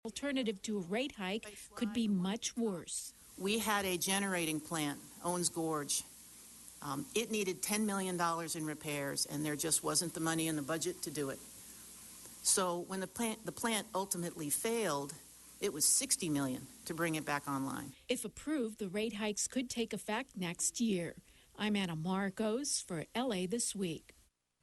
Alternative to a rate hike could be much worse. We had a generating plant, Owens Gorge. It needed $10 million in repairs, and there just wasn't the money in the budget to do it. So when the plant ultimately failed, it was $60 million to bring it back online. If approved, the rate hikes could take effect next year. I'm Anna Marcos for LA This Week.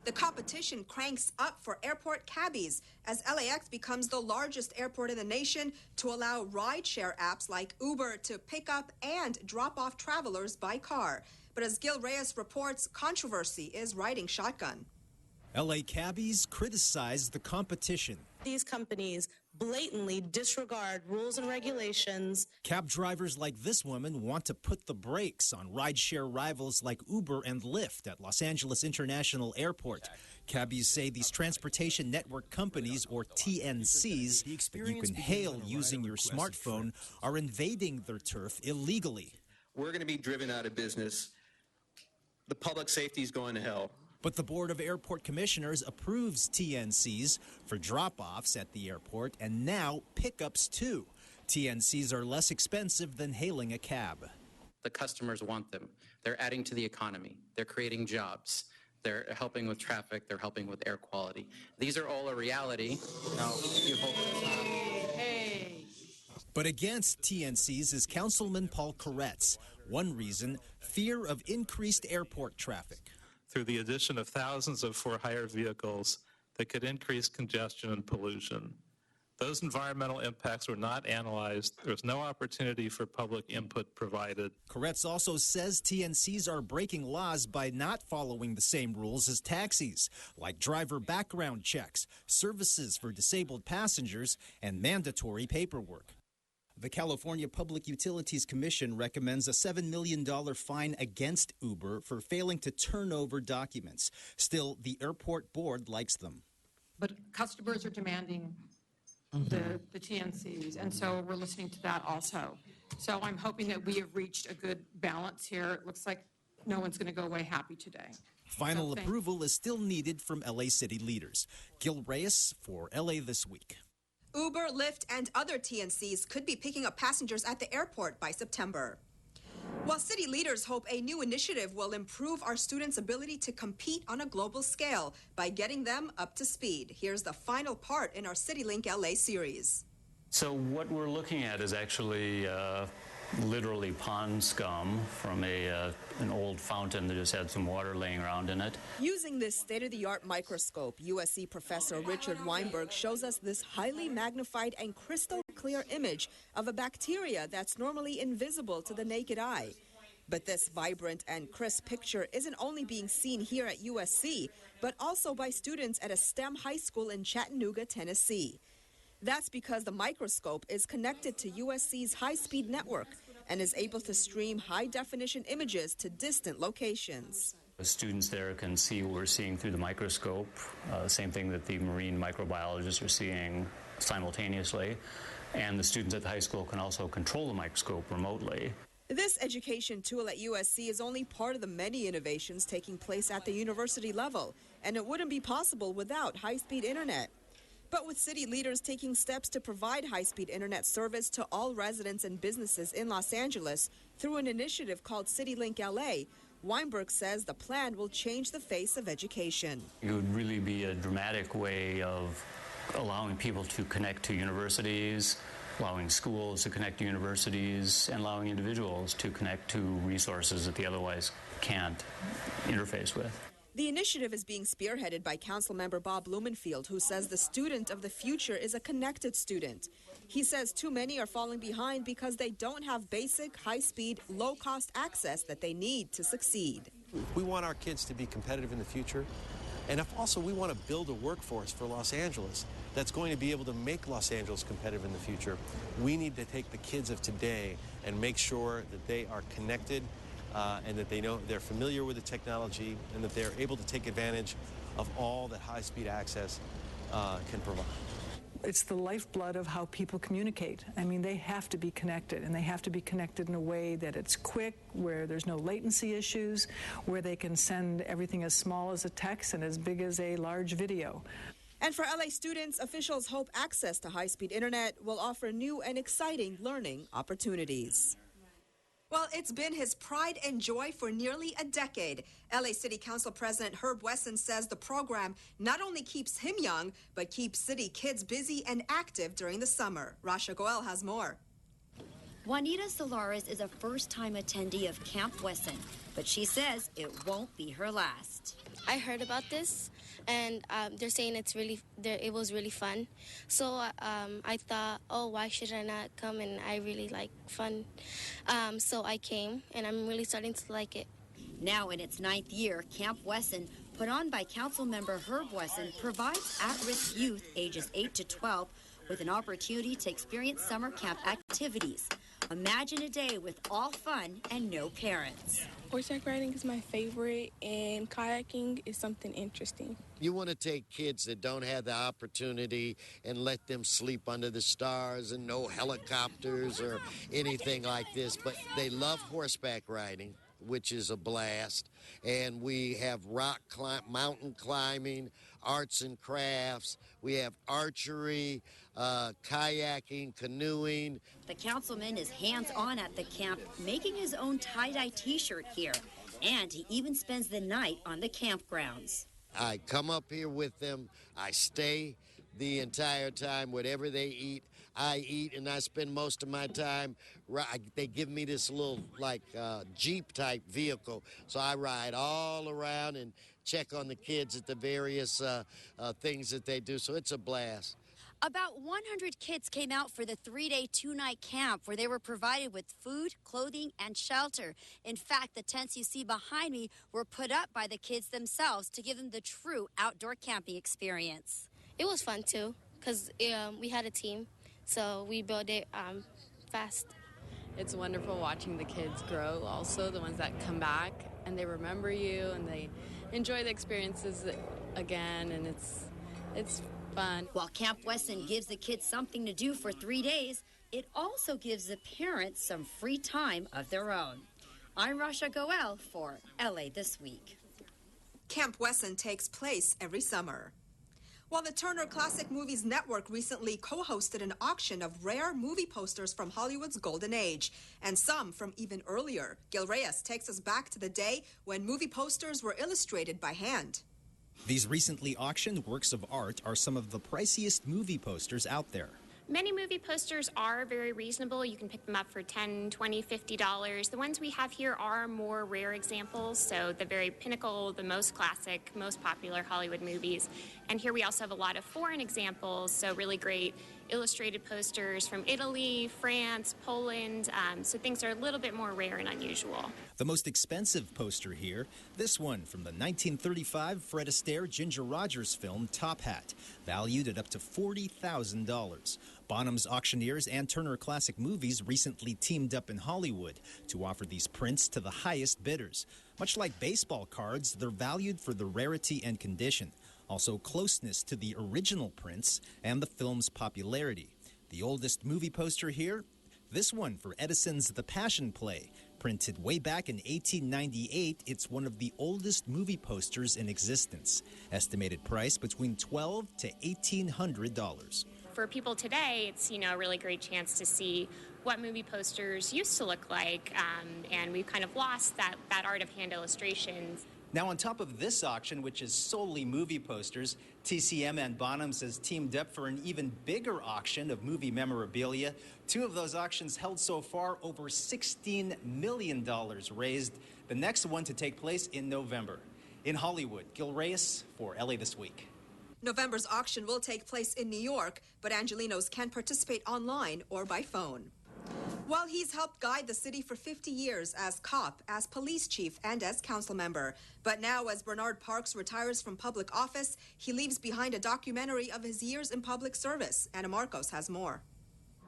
The competition cranks up for airport cabbies as LAX becomes the largest airport in the nation to allow rideshare apps like Uber to pick up and drop off travelers by car. But as Gil Reyes reports, controversy is riding shotgun. LA cabbies criticize the competition. These companies blatantly disregard rules and regulations. Cab drivers like this woman want to put the brakes on rideshare rivals like Uber and Lyft at Los Angeles International Airport. Cabbies say these transportation network companies, or TNCs, that you can hail using your smartphone, are invading their turf illegally. We're going to be driven out of business. The public safety is going to hell. But the Board of Airport Commissioners approves TNCs for drop-offs at the airport and now pickups too. TNCs are less expensive than hailing a cab. The customers want them. They're adding to the economy. They're creating jobs. They're helping with traffic. They're helping with air quality. These are all a reality. Now, you hope it's not. Hey. But against TNCs is Councilman Paul Koretz. One reason, fear of increased airport traffic. Through the addition of thousands of for-hire vehicles that could increase congestion and pollution. Those environmental impacts were not analyzed. There was no opportunity for public input provided. Koretz also says TNCs are breaking laws by not following the same rules as taxis, like driver background checks, services for disabled passengers, and mandatory paperwork. The California Public Utilities Commission recommends a $7 million fine against Uber for failing to turn over documents. Still, the airport board likes them. But customers are demanding the TNCs, and so we're listening to that also. So I'm hoping that we have reached a good balance here. It looks like no one's going to go away happy today. Final approval is still needed from LA city leaders. Gil Reyes for LA This Week. Uber, Lyft, and other TNCs could be picking up passengers at the airport by September. While city leaders hope a new initiative will improve our students' ability to compete on a global scale by getting them up to speed. Here's the final part in our CityLink LA series. So what we're looking at is actually literally pond scum from an old fountain that just had some water laying around in it. Using this state-of-the-art microscope, USC professor Richard Weinberg shows us this highly magnified and crystal clear image of a bacteria that's normally invisible to the naked eye. But this vibrant and crisp picture isn't only being seen here at USC, but also by students at a STEM high school in Chattanooga, Tennessee. That's because the microscope is connected to USC's high-speed network and is able to stream high-definition images to distant locations. The students there can see what we're seeing through the microscope, same thing that the marine microbiologists are seeing simultaneously, and the students at the high school can also control the microscope remotely. This education tool at USC is only part of the many innovations taking place at the university level, and it wouldn't be possible without high-speed internet. But with city leaders taking steps to provide high-speed internet service to all residents and businesses in Los Angeles through an initiative called CityLink LA, Weinberg says the plan will change the face of education. It would really be a dramatic way of allowing people to connect to universities, allowing schools to connect to universities, and allowing individuals to connect to resources that they otherwise can't interface with. The initiative is being spearheaded by Councilmember Bob Blumenfield, who says the student of the future is a connected student. He says too many are falling behind because they don't have basic, high-speed, low-cost access that they need to succeed. We want our kids to be competitive in the future, and if also we want to build a workforce for Los Angeles that's going to be able to make Los Angeles competitive in the future. We need to take the kids of today and make sure that they are connected and that they know they're familiar with the technology and that they're able to take advantage of all that high-speed access can provide. It's the lifeblood of how people communicate. I mean, they have to be connected, and they have to be connected in a way that it's quick, where there's no latency issues, where they can send everything as small as a text and as big as a large video. And for LA students, officials hope access to high-speed internet will offer new and exciting learning opportunities. Well, it's been his pride and joy for nearly a decade. LA City Council President Herb Wesson says the program not only keeps him young, but keeps city kids busy and active during the summer. Rasha Goel has more. Juanita Solares is a first-time attendee of Camp Wesson, but she says it won't be her last. I heard about this, and they're saying it was really fun. So I thought, oh, why should I not come? And I really like fun. So I came, and I'm really starting to like it. Now in its 9th year, Camp Wesson, put on by Council member Herb Wesson, provides at-risk youth ages 8 to 12 with an opportunity to experience summer camp activities. Imagine a day with all fun and no parents. Horseback riding is my favorite, and kayaking is something interesting. You want to take kids that don't have the opportunity and let them sleep under the stars and no helicopters or anything like this, but they love horseback riding, which is a blast. And we have mountain climbing, arts and crafts. We have archery, kayaking, canoeing. The councilman is hands-on at the camp, making his own tie-dye t-shirt here. And he even spends the night on the campgrounds. I come up here with them. I stay the entire time. Whatever they eat, I eat, and I spend most of my time. They give me this little, Jeep-type vehicle, so I ride all around and check on the kids at the various things that they do, so it's a blast. About 100 kids came out for the 3-day, 2-night camp where they were provided with food, clothing, and shelter. In fact, the tents you see behind me were put up by the kids themselves to give them the true outdoor camping experience. It was fun, too, because we had a team, so we built it fast. It's wonderful watching the kids grow, also the ones that come back, and they remember you, and they enjoy the experiences again, and it's fun. While Camp Wesson gives the kids something to do for 3 days, it also gives the parents some free time of their own. I'm Rasha Goel for LA This Week. Camp Wesson takes place every summer. While the Turner Classic Movies Network recently co-hosted an auction of rare movie posters from Hollywood's golden age, and some from even earlier. Gil Reyes takes us back to the day when movie posters were illustrated by hand. These recently auctioned works of art are some of the priciest movie posters out there. Many movie posters are very reasonable. You can pick them up for $10, $20, $50. The ones we have here are more rare examples, so the very pinnacle, the most classic, most popular Hollywood movies. And here we also have a lot of foreign examples, so really great illustrated posters from Italy, France, Poland, so things are a little bit more rare and unusual. The most expensive poster here, this one from the 1935 Fred Astaire Ginger Rogers film Top Hat, valued at up to $40,000. Bonham's Auctioneers and Turner Classic Movies recently teamed up in Hollywood to offer these prints to the highest bidders. Much like baseball cards, they're valued for the rarity and condition, also closeness to the original prints and the film's popularity. The oldest movie poster here, this one for Edison's The Passion Play. Printed way back in 1898, it's one of the oldest movie posters in existence. Estimated price between $1,200 to $1,800. For people today, it's a really great chance to see what movie posters used to look like, and we've kind of lost that art of hand illustrations. Now, on top of this auction, which is solely movie posters, TCM and Bonhams has teamed up for an even bigger auction of movie memorabilia. 2 of those auctions held so far over $16 million raised. The next one to take place in November. In Hollywood, Gil Reyes for LA This Week. November's auction will take place in New York, but Angelinos can participate online or by phone. Well, he's helped guide the city for 50 years as cop, as police chief, and as council member. But now, as Bernard Parks retires from public office, he leaves behind a documentary of his years in public service. Anna Marcos has more.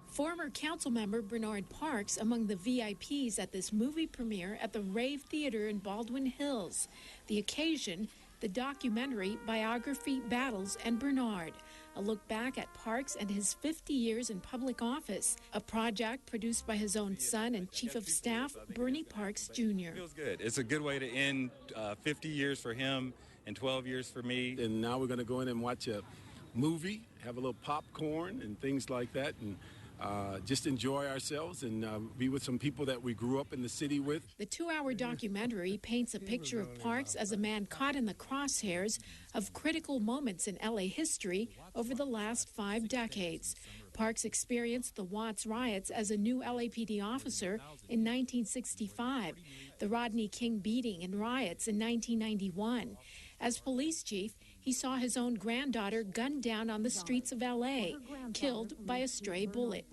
Former council member Bernard Parks among the VIPs at this movie premiere at the Rave Theater in Baldwin Hills. The occasion, the documentary Biography, Battles, and Bernard. A look back at Parks and his 50 years in public office, a project produced by his own son and Chief of Staff, Bernie Parks, Jr. Feels good. It's a good way to end 50 years for him and 12 years for me. And now we're going to go in and watch a movie, have a little popcorn and things like that, and just enjoy ourselves and be with some people that we grew up in the city with. The 2-hour documentary paints a picture of Parks as a man caught in the crosshairs of critical moments in LA history over the last 5 decades. Parks experienced the Watts riots as a new LAPD officer in 1965, the Rodney King beating and riots in 1991. As police chief, he saw his own granddaughter gunned down on the streets of L.A., killed by a stray bullet.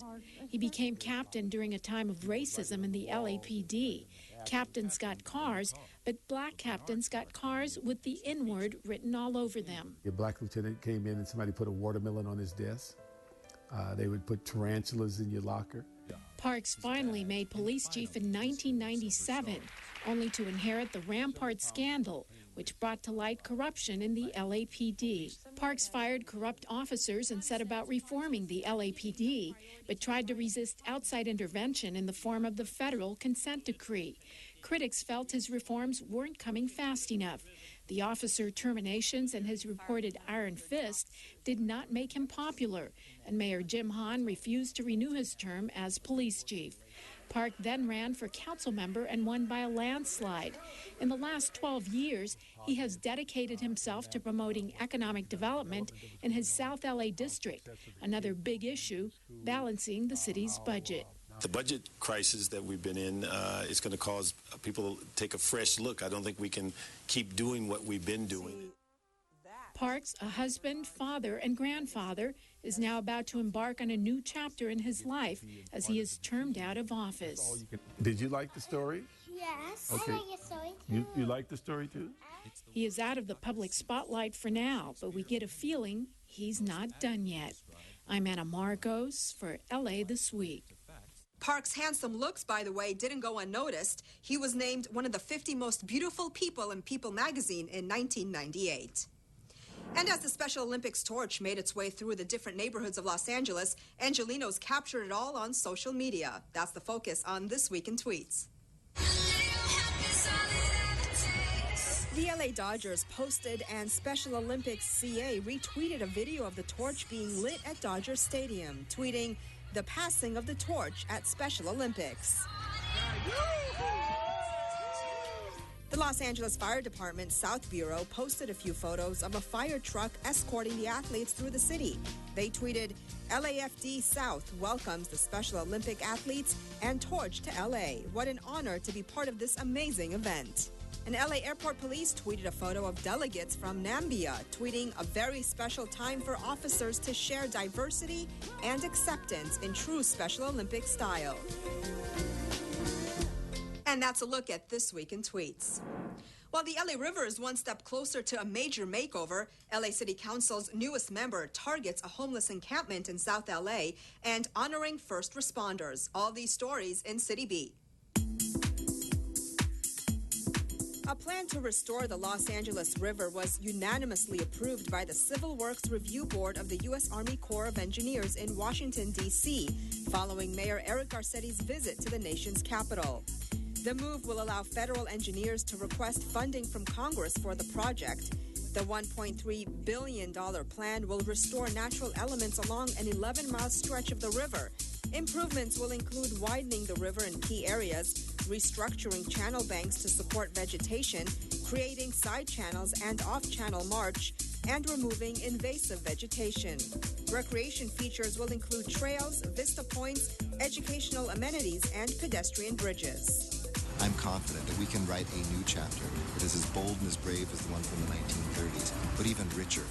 He became captain during a time of racism in the LAPD. Captains got cars, but black captains got cars with the N-word written all over them. A black lieutenant came in and somebody put a watermelon on his desk. They would put tarantulas in your locker. Parks finally made police chief in 1997, only to inherit the Rampart scandal, which brought to light corruption in the LAPD. Parks fired corrupt officers and set about reforming the LAPD, but tried to resist outside intervention in the form of the federal consent decree. Critics felt his reforms weren't coming fast enough. The officer terminations and his reported iron fist did not make him popular, and Mayor Jim Hahn refused to renew his term as police chief. Park then ran for council member and won by a landslide. In the last 12 years, he has dedicated himself to promoting economic development in his South LA district, another big issue, balancing the city's budget. The budget crisis that we've been in is going to cause people to take a fresh look. I don't think we can keep doing what we've been doing. Parks, a husband, father, and grandfather, is now about to embark on a new chapter in his life as he is termed out of office. Did you like the story? Yes. Okay. I like your story too. You like the story too? He is out of the public spotlight for now, but we get a feeling he's not done yet. I'm Anna Marcos for LA This Week. Parks' handsome looks, by the way, didn't go unnoticed. He was named one of the 50 most beautiful people in People magazine in 1998. And as the Special Olympics torch made its way through the different neighborhoods of Los Angeles, Angelenos captured it all on social media. That's the focus on This Week in Tweets. The LA Dodgers posted and Special Olympics CA retweeted a video of the torch being lit at Dodger Stadium, tweeting, "The passing of the torch at Special Olympics." The Los Angeles Fire Department South Bureau posted a few photos of a fire truck escorting the athletes through the city. They tweeted, "LAFD South welcomes the Special Olympic athletes and torch to LA. What an honor to be part of this amazing event." And LA Airport Police tweeted a photo of delegates from Nambia, tweeting, "A very special time for officers to share diversity and acceptance in true Special Olympic style." And that's a look at This Week in Tweets. While the LA River is one step closer to a major makeover, LA City Council's newest member targets a homeless encampment in South LA and honoring first responders. All these stories in City Beat. A plan to restore the Los Angeles River was unanimously approved by the Civil Works Review Board of the U.S. Army Corps of Engineers in Washington, D.C., following Mayor Eric Garcetti's visit to the nation's capital. The move will allow federal engineers to request funding from Congress for the project. The $1.3 billion plan will restore natural elements along an 11-mile stretch of the river. Improvements will include widening the river in key areas, restructuring channel banks to support vegetation, creating side channels and off-channel march, and removing invasive vegetation. Recreation features will include trails, vista points, educational amenities, and pedestrian bridges. I'm confident that we can write a new chapter that is as bold and as brave as the one from the 1930s, but even richer.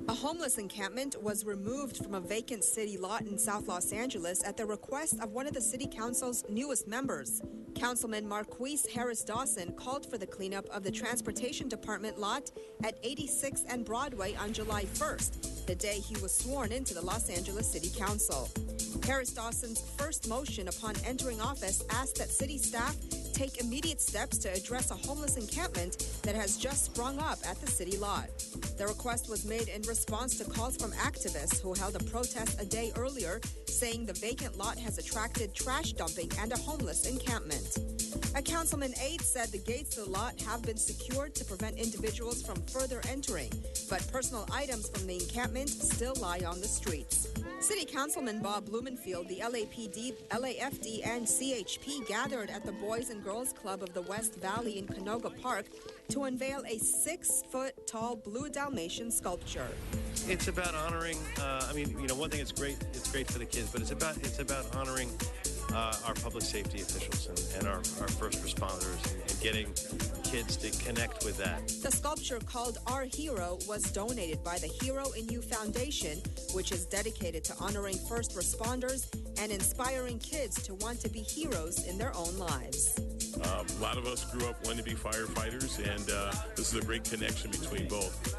A homeless encampment was removed from a vacant city lot in South Los Angeles at the request of one of the city council's newest members. Councilman Marquise Harris Dawson called for the cleanup of the Transportation Department lot at 86th and Broadway on July 1st, the day he was sworn into the Los Angeles City Council. Harris Dawson's first motion upon entering office asked that city staff take immediate steps to address a homeless encampment that has just sprung up at the city lot. The request was made in response to calls from activists who held a protest a day earlier, saying the vacant lot has attracted trash dumping and a homeless encampment. A councilman aide said the gates to the lot have been secured to prevent individuals from further entering, but personal items from the encampment still lie on the streets. City Councilman Bob Blumenfield, the LAPD, LAFD, and CHP gathered at the Boys and Girls Club of the West Valley in Canoga Park to unveil a 6-foot-tall blue Dalmatian sculpture. It's about honoring, one thing it's great for the kids, but it's about honoring our public safety officials and our first responders and getting kids to connect with that. The sculpture, called Our Hero, was donated by the Hero in You Foundation, which is dedicated to honoring first responders and inspiring kids to want to be heroes in their own lives. A lot of us grew up wanting to be firefighters, and this is a great connection between both.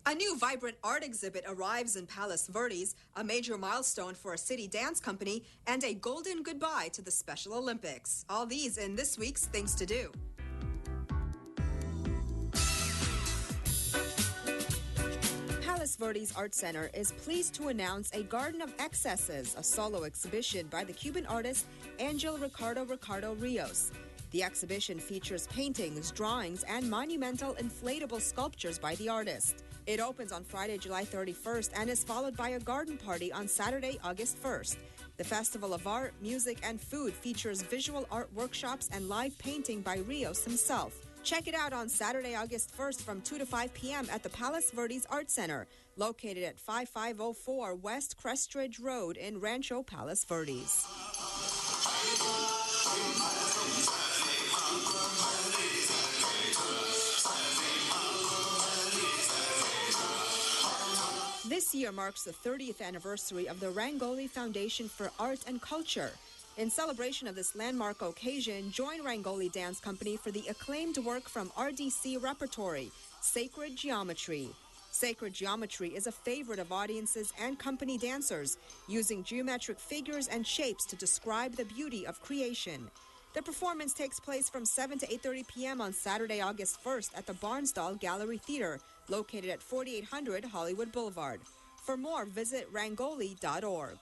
A new vibrant art exhibit arrives in Palos Verdes, a major milestone for a city dance company, and a golden goodbye to the Special Olympics. All these in this week's Things to Do. Palos Verdes Art Center is pleased to announce a Garden of Excesses, a solo exhibition by the Cuban artist Angel Ricardo Rios. The exhibition features paintings, drawings, and monumental inflatable sculptures by the artist. It opens on Friday, July 31st, and is followed by a garden party on Saturday, August 1st. The Festival of Art, Music, and Food features visual art workshops and live painting by Rios himself. Check it out on Saturday, August 1st from 2 to 5 p.m. at the Palos Verdes Art Center, located at 5504 West Crestridge Road in Rancho Palos Verdes. This year marks the 30th anniversary of the Rangoli Foundation for Art and Culture. In celebration of this landmark occasion, join Rangoli Dance Company for the acclaimed work from RDC Repertory, Sacred Geometry. Sacred Geometry is a favorite of audiences and company dancers, using geometric figures and shapes to describe the beauty of creation. The performance takes place from 7 to 8:30 p.m. on Saturday, August 1st at the Barnsdall Gallery Theater, located at 4800 Hollywood Boulevard. For more, visit rangoli.org.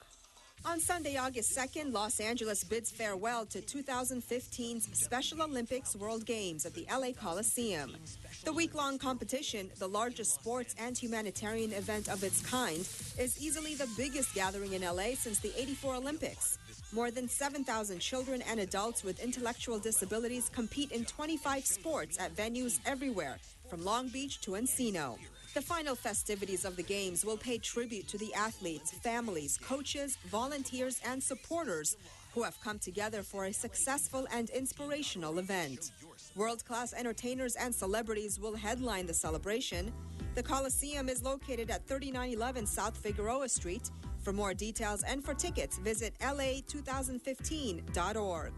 On Sunday, August 2nd, Los Angeles bids farewell to 2015's Special Olympics World Games at the LA Coliseum. The week-long competition, the largest sports and humanitarian event of its kind, is easily the biggest gathering in LA since the '84 Olympics. More than 7,000 children and adults with intellectual disabilities compete in 25 sports at venues everywhere, from Long Beach to Encino. The final festivities of the Games will pay tribute to the athletes, families, coaches, volunteers, and supporters who have come together for a successful and inspirational event. World-class entertainers and celebrities will headline the celebration. The Coliseum is located at 3911 South Figueroa Street. For more details and for tickets, visit la2015.org.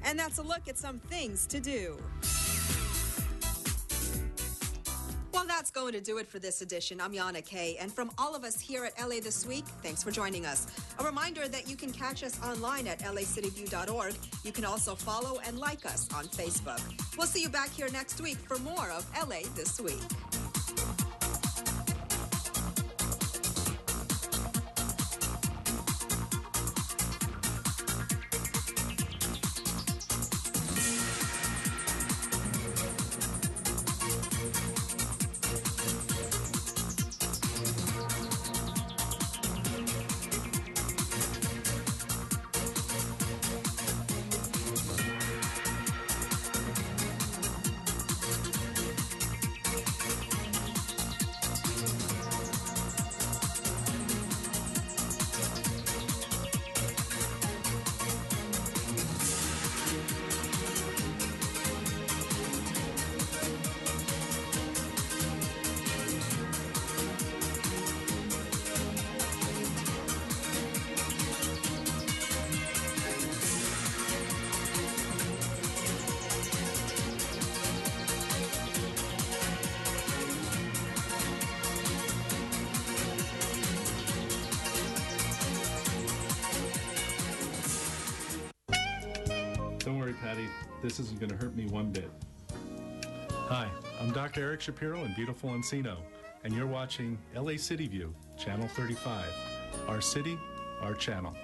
And that's a look at some things to do. Well, that's going to do it for this edition. I'm Yana Kay, and from all of us here at LA This Week, thanks for joining us. A reminder that you can catch us online at lacityview.org. You can also follow and like us on Facebook. We'll see you back here next week for more of LA This Week. Don't worry, Patty. This isn't going to hurt me one bit. Hi, I'm Dr. Eric Shapiro in beautiful Encino, and you're watching LA City View, Channel 35. Our city, our channel.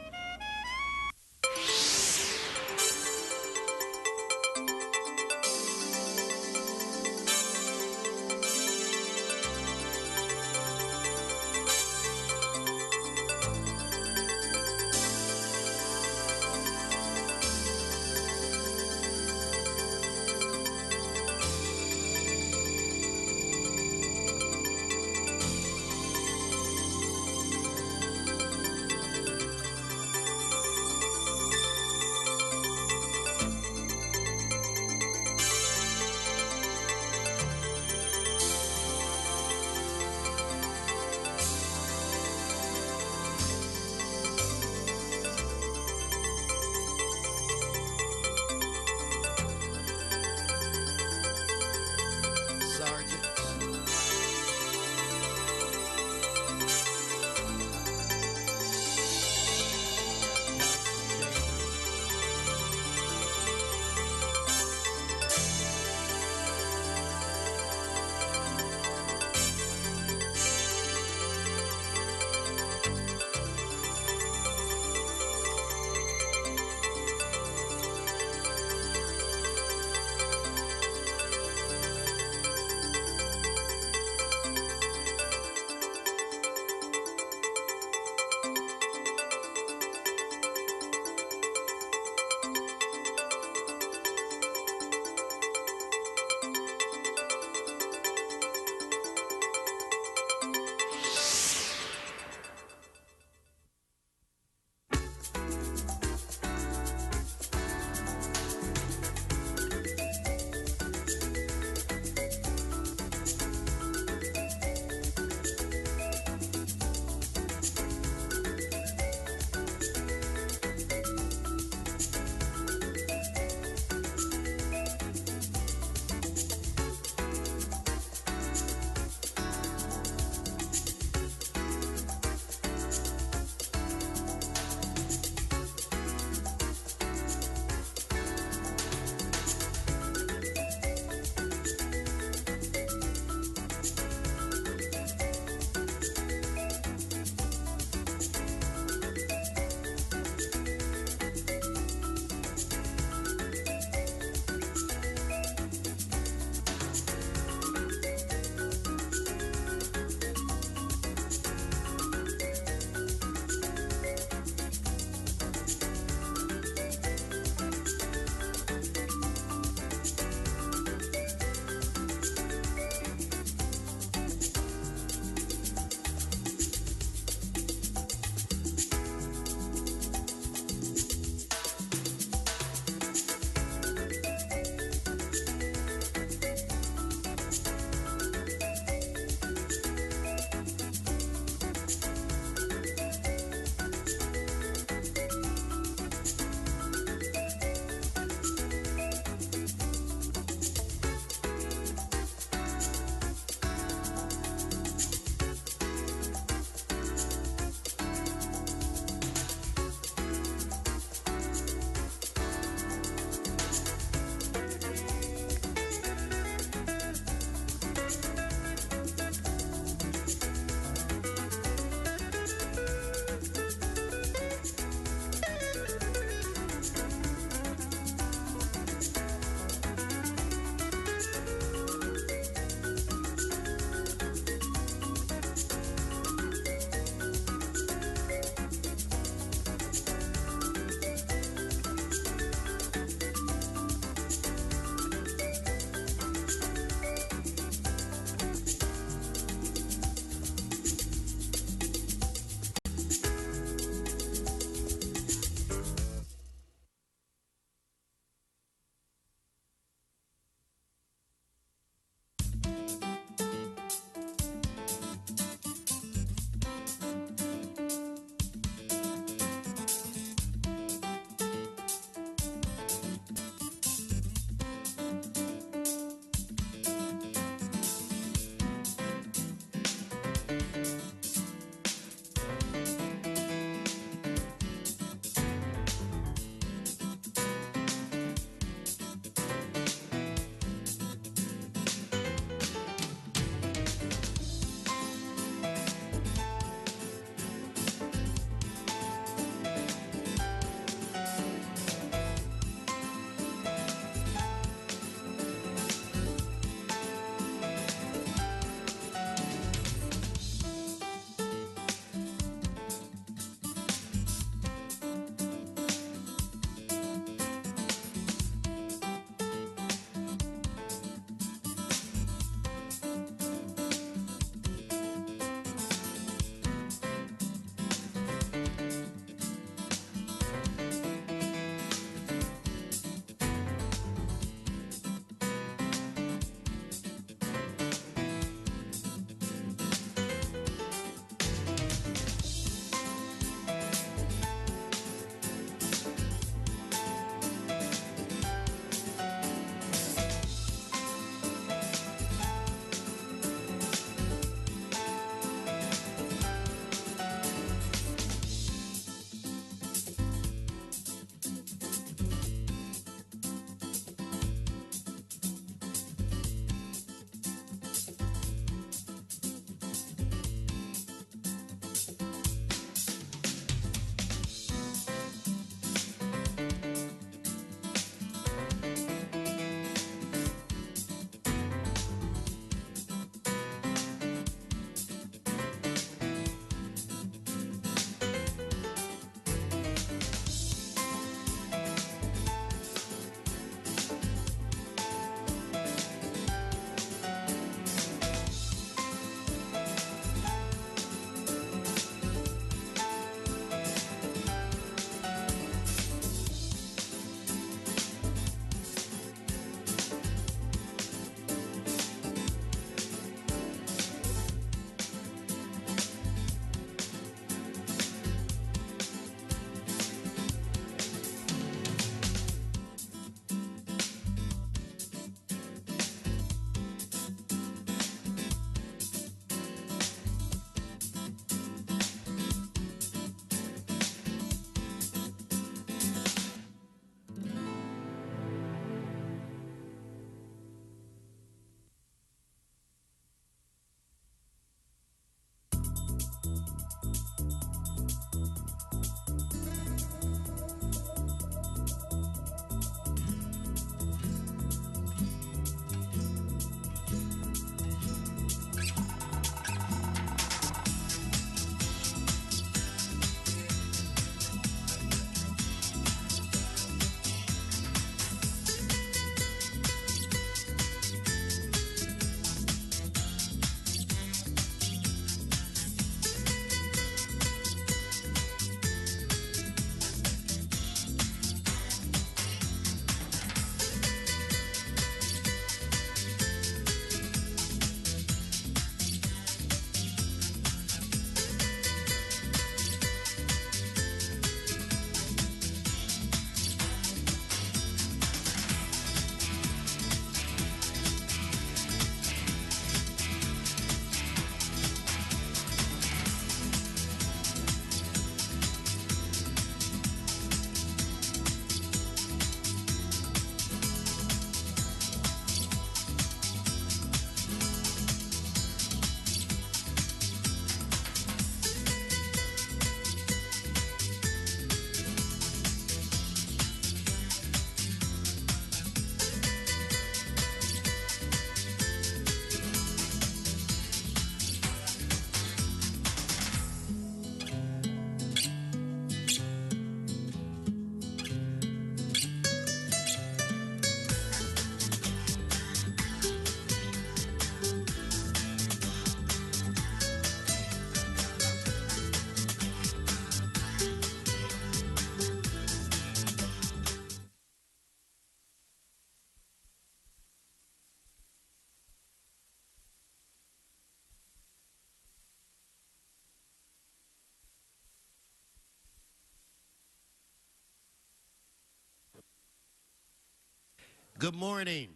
Good morning.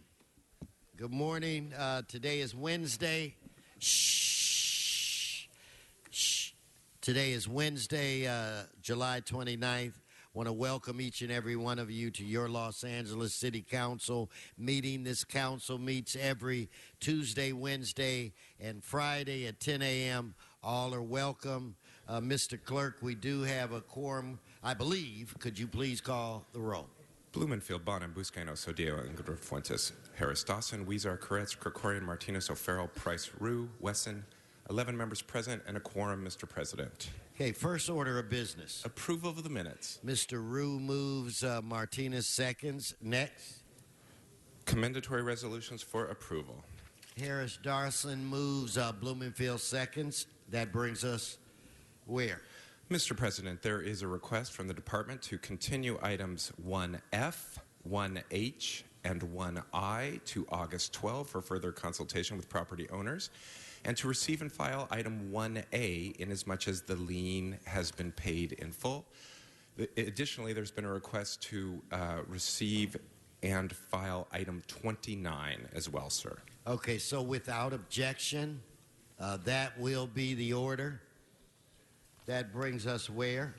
Good morning. Today is Wednesday. Shh. Shh. Today is Wednesday, July 29th. Want to welcome each and every one of you to your Los Angeles City Council meeting. This council meets every Tuesday, Wednesday, and Friday at 10 a.m. All are welcome. Mr. Clerk, we do have a quorum, I believe. Could you please call the roll? Blumenfield, Bonham, Buscaino, Sodillo, Ingrid Fuentes, Harris, Dawson, Weezer, Koretz, Krikorian, Martinez, O'Farrell, Price, Rue, Wesson. 11 members present and a quorum, Mr. President. Okay, first order of business. Approval of the minutes. Mr. Rue moves, Martinez seconds. Next. Commendatory resolutions for approval. Harris Darson moves, Blumenfield seconds. That brings us where? Mr. President, there is a request from the department to continue items 1F, 1H, and 1I to August 12 for further consultation with property owners, and to receive and file item 1A inasmuch as the lien has been paid in full. Additionally, there's been a request to receive and file item 29 as well, sir. Okay, so without objection, that will be the order. That brings us where?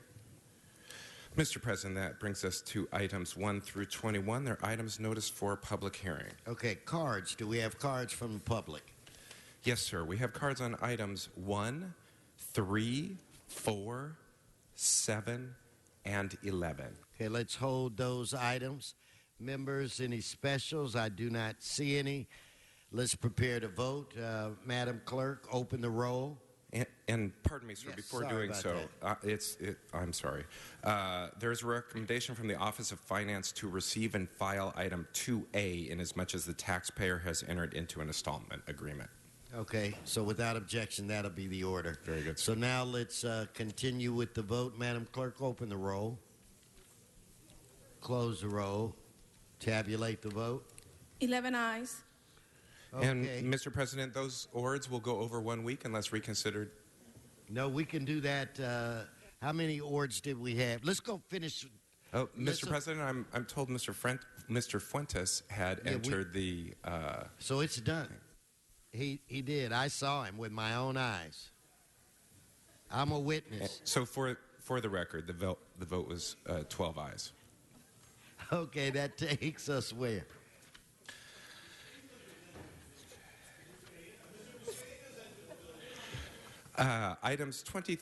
Mr. President, that brings us to items 1 through 21. They're items noticed for public hearing. Okay, cards. Do we have cards from the public? Yes, sir. We have cards on items 1, 3, 4, 7, and 11. Okay, let's hold those items. Members, any specials? I do not see any. Let's prepare to vote. Madam Clerk, open the roll. And pardon me, sir, Yes, before sorry doing about so, I'm sorry. There's a recommendation from the Office of Finance to receive and file item 2A inasmuch as the taxpayer has entered into an installment agreement. Okay, so without objection, that'll be the order. Very good. So now let's continue with the vote. Madam Clerk, open the roll. Close the roll. Tabulate the vote. 11 ayes. Okay. And, Mr. President, those ords will go over 1 week unless reconsidered. No, we can do that. How many ords did we have? Let's go finish. Oh, Mr. President, I'm told Mr. Fuentes had entered the... So it's done. He did. I saw him with my own eyes. I'm a witness. So for the record, the vote was 12 ayes. Okay, that takes us where? Items 22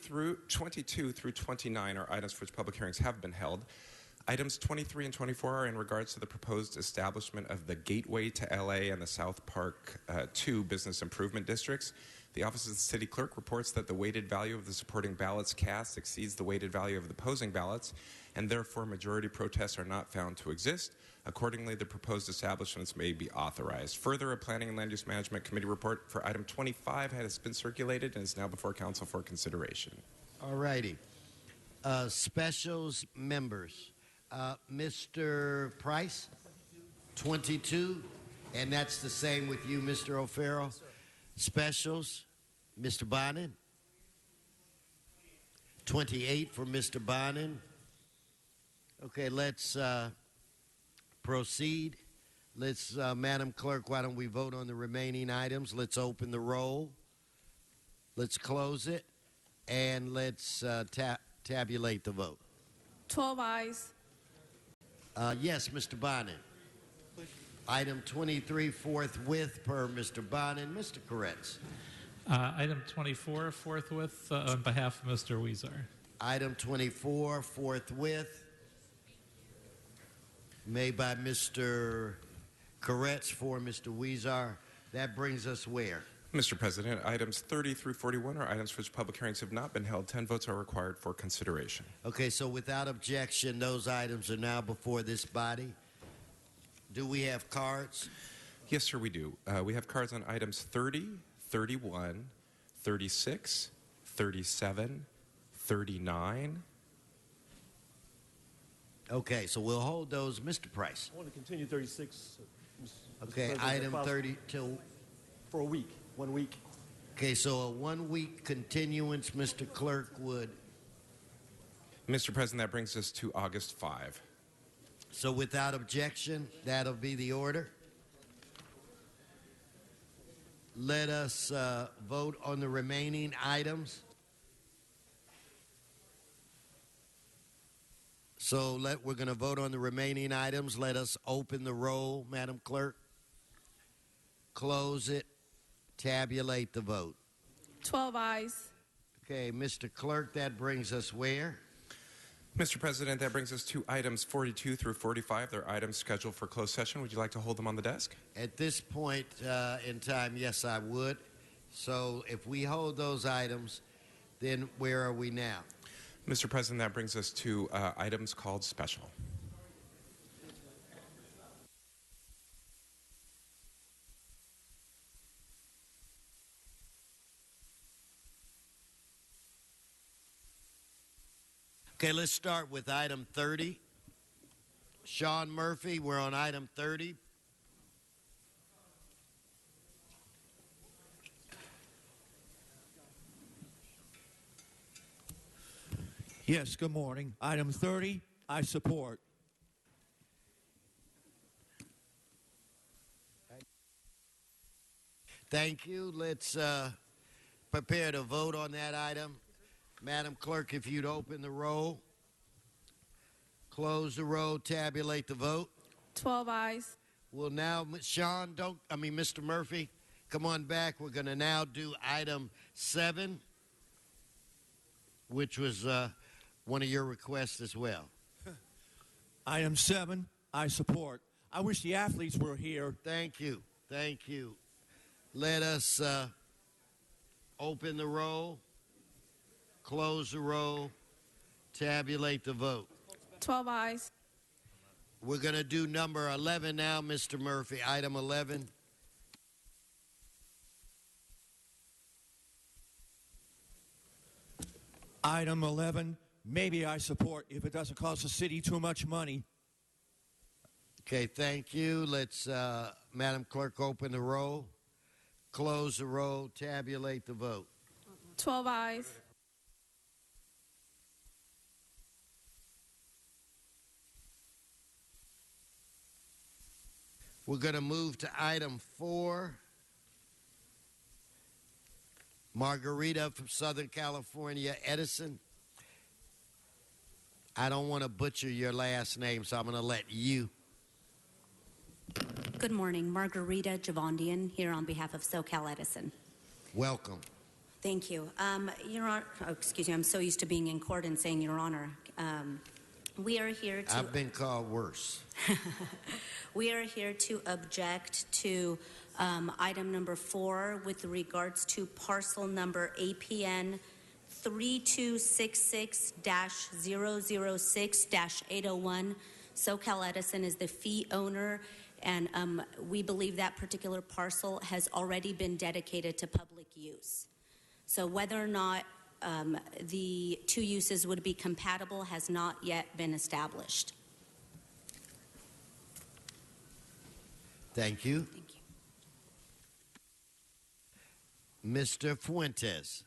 through 29 are items for which public hearings have been held. Items 23 and 24 are in regards to the proposed establishment of the Gateway to LA and the South Park 2 business improvement districts. The Office of the City Clerk reports that the weighted value of the supporting ballots cast exceeds the weighted value of the opposing ballots, and therefore majority protests are not found to exist. Accordingly, the proposed establishments may be authorized. Further, a Planning and Land Use Management Committee report for item 25 has been circulated and is now before Council for consideration. All righty. Specials members. Mr. Price, 22, and that's the same with you, Mr. O'Farrell. Specials, Mr. Bonin, 28 for Mr. Bonin. Okay, let's proceed. Let's, Madam Clerk, why don't we vote on the remaining items? Let's open the roll. Let's close it, and let's tabulate the vote. 12 ayes. Yes, Mr. Bonin. Item 23 forthwith per Mr. Bonin. Mr. Koretz. Item 24 forthwith on behalf of Mr. Weezer. Item 24 forthwith made by Mr. Koretz for Mr. Weezer. That brings us where? Mr. President, items 30 through 41 are items for which public hearings have not been held. 10 votes are required for consideration. Okay, so without objection, those items are now before this body. Do we have cards? Yes, sir, we do. We have cards on items 30, 31, 36, 37, 39. Okay, so we'll hold those. Mr. Price. I want to continue 36. Okay, item 30 till... For a week, 1 week. Okay, so a 1 week continuance, Mr. Clerk, would... Mr. President, that brings us to August 5. So without objection, that'll be the order. Let us vote on the remaining items. So we're going to vote on the remaining items. Let us open the roll, Madam Clerk. Close it. Tabulate the vote. 12 ayes. Okay, Mr. Clerk, that brings us where? Mr. President, that brings us to items 42 through 45. They're items scheduled for closed session. Would you like to hold them on the desk? At this point in time, yes, I would. So if we hold those items, then where are we now? Mr. President, that brings us to items called special. Okay, let's start with item 30. Sean Murphy, we're on item 30. Yes, good morning. Item 30, I support. Thank you. Let's prepare to vote on that item. Madam Clerk, if you'd open the roll, close the roll, tabulate the vote. 12 ayes. Well, now, Mr. Murphy, come on back. We're going to now do item 7, which was one of your requests as well. Item 7, I support. I wish the athletes were here. Thank you. Thank you. Let us open the roll, close the roll, tabulate the vote. 12 ayes. We're going to do number 11 now, Mr. Murphy. Item 11. Item 11, maybe I support if it doesn't cost the city too much money. Okay, thank you. Let's, Madam Clerk, open the roll, close the roll, tabulate the vote. 12 ayes. We're going to move to item 4. Margarita from Southern California, Edison. I don't want to butcher your last name, so I'm going to let you. Good morning. Margarita Javandian here on behalf of SoCal Edison. Welcome. Thank you. Your Honor, excuse me, I'm so used to being in court and saying Your Honor. We are here to... I've been called worse. We are here to object to item number 4 with regards to parcel number APN 3266-006-801. SoCal Edison is the fee owner, and we believe that particular parcel has already been dedicated to public use. So whether or not the two uses would be compatible has not yet been established. Thank you. Thank you. Mr. Fuentes.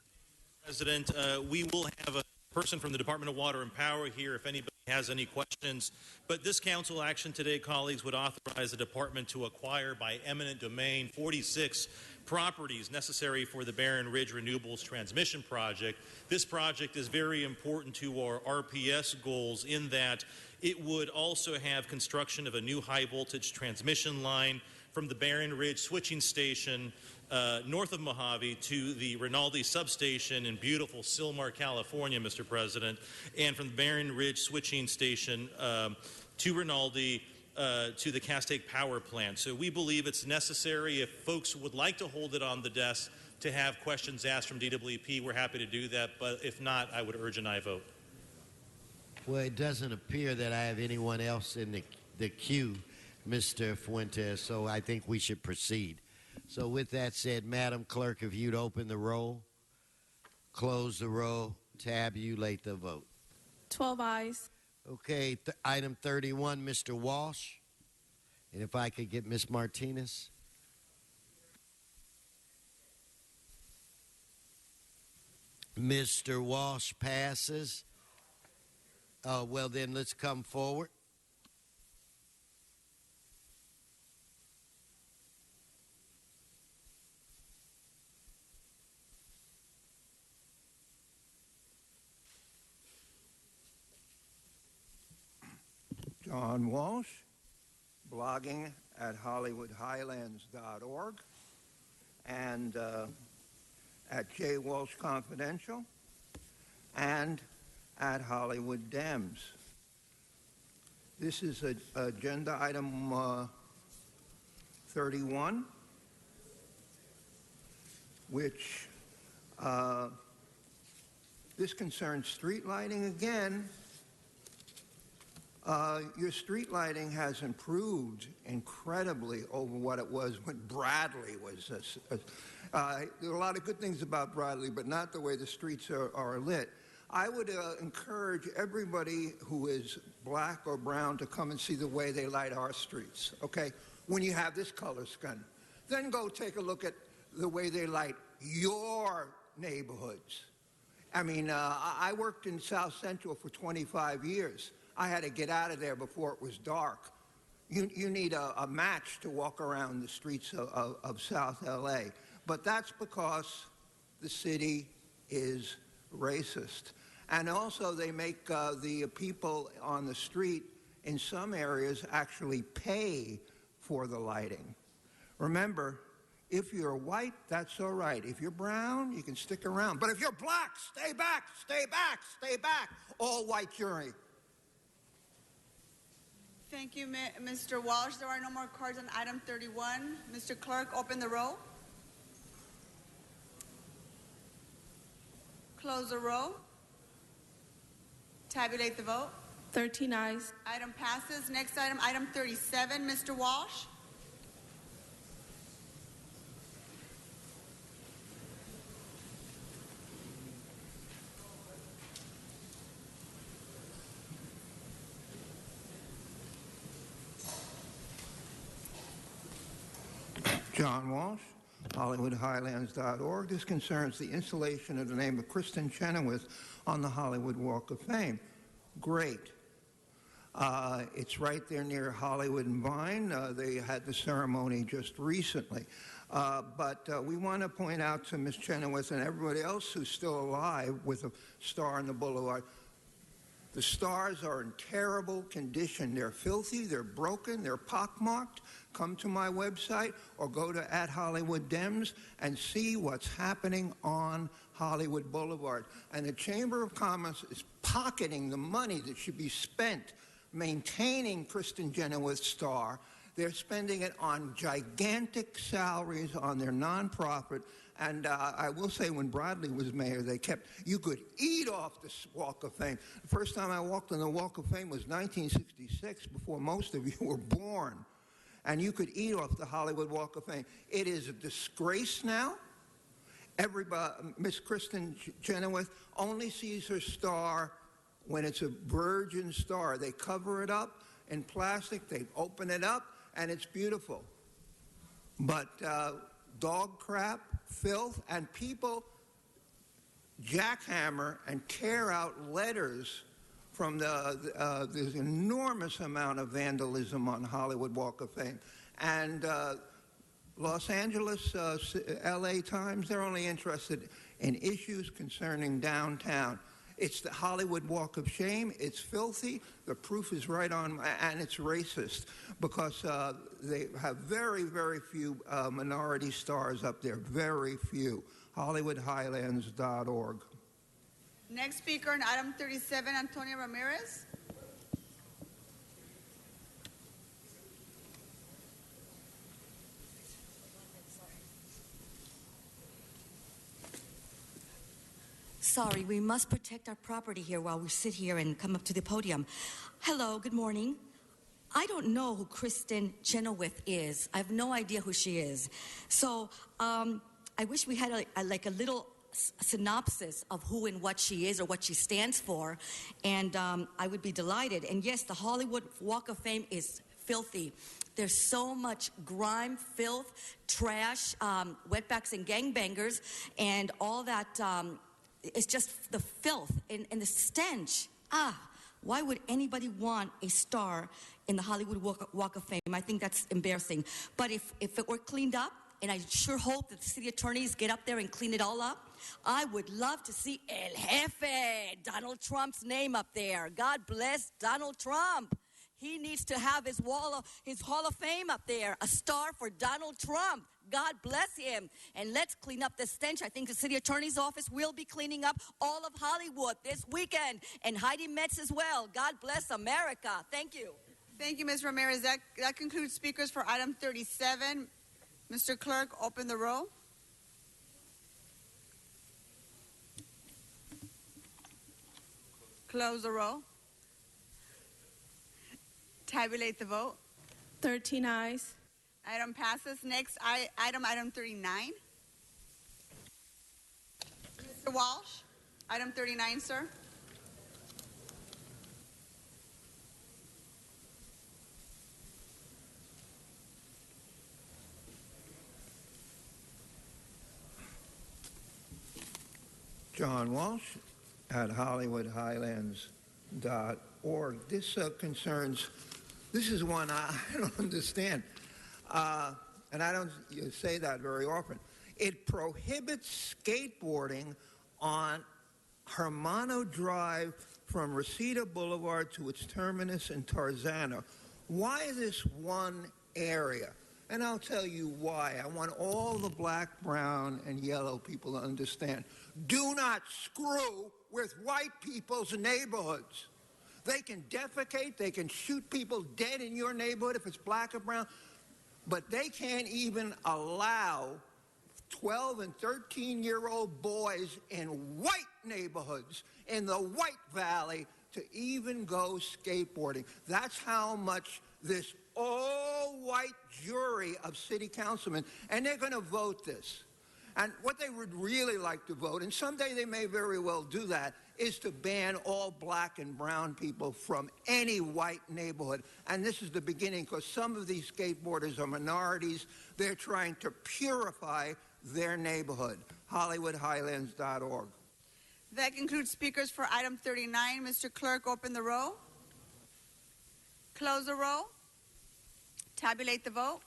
President, we will have a person from the Department of Water and Power here if anybody has any questions. But this council action today, colleagues, would authorize the department to acquire by eminent domain 46 properties necessary for the Barron Ridge Renewables Transmission Project. This project is very important to our RPS goals in that it would also have construction of a new high voltage transmission line from the Barron Ridge switching station north of Mojave to the Rinaldi substation in beautiful Sylmar, California, Mr. President, and from the Barron Ridge switching station to Rinaldi to the Castaic power plant. So we believe it's necessary. If folks would like to hold it on the desk to have questions asked from DWP, we're happy to do that. But if not, I would urge an aye vote. Well, it doesn't appear that I have anyone else in the queue, Mr. Fuentes, so I think we should proceed. So with that said, Madam Clerk, if you'd open the roll, close the roll, tabulate the vote. 12 ayes. Okay, item 31, Mr. Walsh. And if I could get Ms. Martinez. Mr. Walsh passes. Well, then let's come forward. John Walsh, blogging at HollywoodHighlands.org and at J. Walsh Confidential and at Hollywood Dems. This is agenda item 31, which this concerns street lighting again. Your street lighting has improved incredibly over what it was when Bradley was. There are a lot of good things about Bradley, but not the way the streets are lit. I would encourage everybody who is black or brown to come and see the way they light our streets, okay, when you have this color scheme. Then go take a look at the way they light your neighborhoods. I mean, I worked in South Central for 25 years. I had to get out of there before it was dark. You need a match to walk around the streets of South LA. But that's because the city is racist. And also they make the people on the street in some areas actually pay for the lighting. Remember, if you're white, that's all right. If you're brown, you can stick around. But if you're black, stay back, stay back, stay back. All white jury. Thank you, Mr. Walsh. There are no more cards on item 31. Mr. Clerk, open the roll. Close the roll. Tabulate the vote. 13 ayes. Item passes. Next item, item 37. Mr. Walsh. John Walsh, HollywoodHighlands.org. This concerns the installation of the name of Kristen Chenoweth on the Hollywood Walk of Fame. Great. It's right there near Hollywood and Vine. They had the ceremony just recently. But we want to point out to Ms. Chenoweth and everybody else who's still alive with a star on the boulevard, the stars are in terrible condition. They're filthy, they're broken, they're pockmarked. Come to my website or go to @HollywoodDems and see what's happening on Hollywood Boulevard. And the Chamber of Commerce is pocketing the money that should be spent maintaining Kristen Chenoweth's star. They're spending it on gigantic salaries on their nonprofit. And I will say, when Bradley was mayor, you could eat off this Walk of Fame. The first time I walked on the Walk of Fame was 1966, before most of you were born. And you could eat off the Hollywood Walk of Fame. It is a disgrace now. Everybody, Miss Kristen Chenoweth only sees her star when it's a virgin star. They cover it up in plastic, they open it up, and it's beautiful. But dog crap, filth, and people jackhammer and tear out letters from there's an enormous amount of vandalism on Hollywood Walk of Fame. And Los Angeles, LA Times, they're only interested in issues concerning downtown. It's the Hollywood Walk of Shame. It's filthy. The proof is right on, and it's racist because they have very, very few minority stars up there, very few. HollywoodHighlands.org. Next speaker on item 37, Antonio Ramirez. Sorry, we must protect our property here while we sit here and come up to the podium. Hello, good morning. I don't know who Kristen Chenoweth is. I have no idea who she is. So I wish we had a little synopsis of who and what she is or what she stands for, and I would be delighted. And yes, the Hollywood Walk of Fame is filthy. There's so much grime, filth, trash, wetbacks and gangbangers, and all that. It's just the filth and the stench. Why would anybody want a star in the Hollywood Walk of Fame? I think that's embarrassing. But if it were cleaned up, and I sure hope that the city attorneys get up there and clean it all up, I would love to see El Jefe, Donald Trump's name up there. God bless Donald Trump. He needs to have his Hall of Fame up there, a star for Donald Trump. God bless him. And let's clean up the stench. I think the city attorney's office will be cleaning up all of Hollywood this weekend, and Heidi Metz as well. God bless America. Thank you. Thank you, Ms. Ramirez. That concludes speakers for item 37. Mr. Clerk, open the roll. Close the roll. Tabulate the vote. 13 ayes. Item passes. Next item 39. Mr. Walsh, item 39, sir. John Walsh at HollywoodHighlands.org. This this is one I don't understand, and I don't say that very often. It prohibits skateboarding on Hermano Drive from Reseda Boulevard to its terminus in Tarzana. Why this one area? And I'll tell you why. I want all the black, brown, and yellow people to understand. Do not screw with white people's neighborhoods. They can defecate, they can shoot people dead in your neighborhood if it's black or brown, but they can't even allow 12 and 13-year-old boys in white neighborhoods in the White Valley to even go skateboarding. That's how much this all-white jury of city councilmen, and they're going to vote this. And what they would really like to vote, and someday they may very well do that, is to ban all black and brown people from any white neighborhood. And this is the beginning, because some of these skateboarders are minorities. They're trying to purify their neighborhood. HollywoodHighlands.org. That concludes speakers for item 39. Mr. Clerk, open the roll. Close the roll. Tabulate the vote.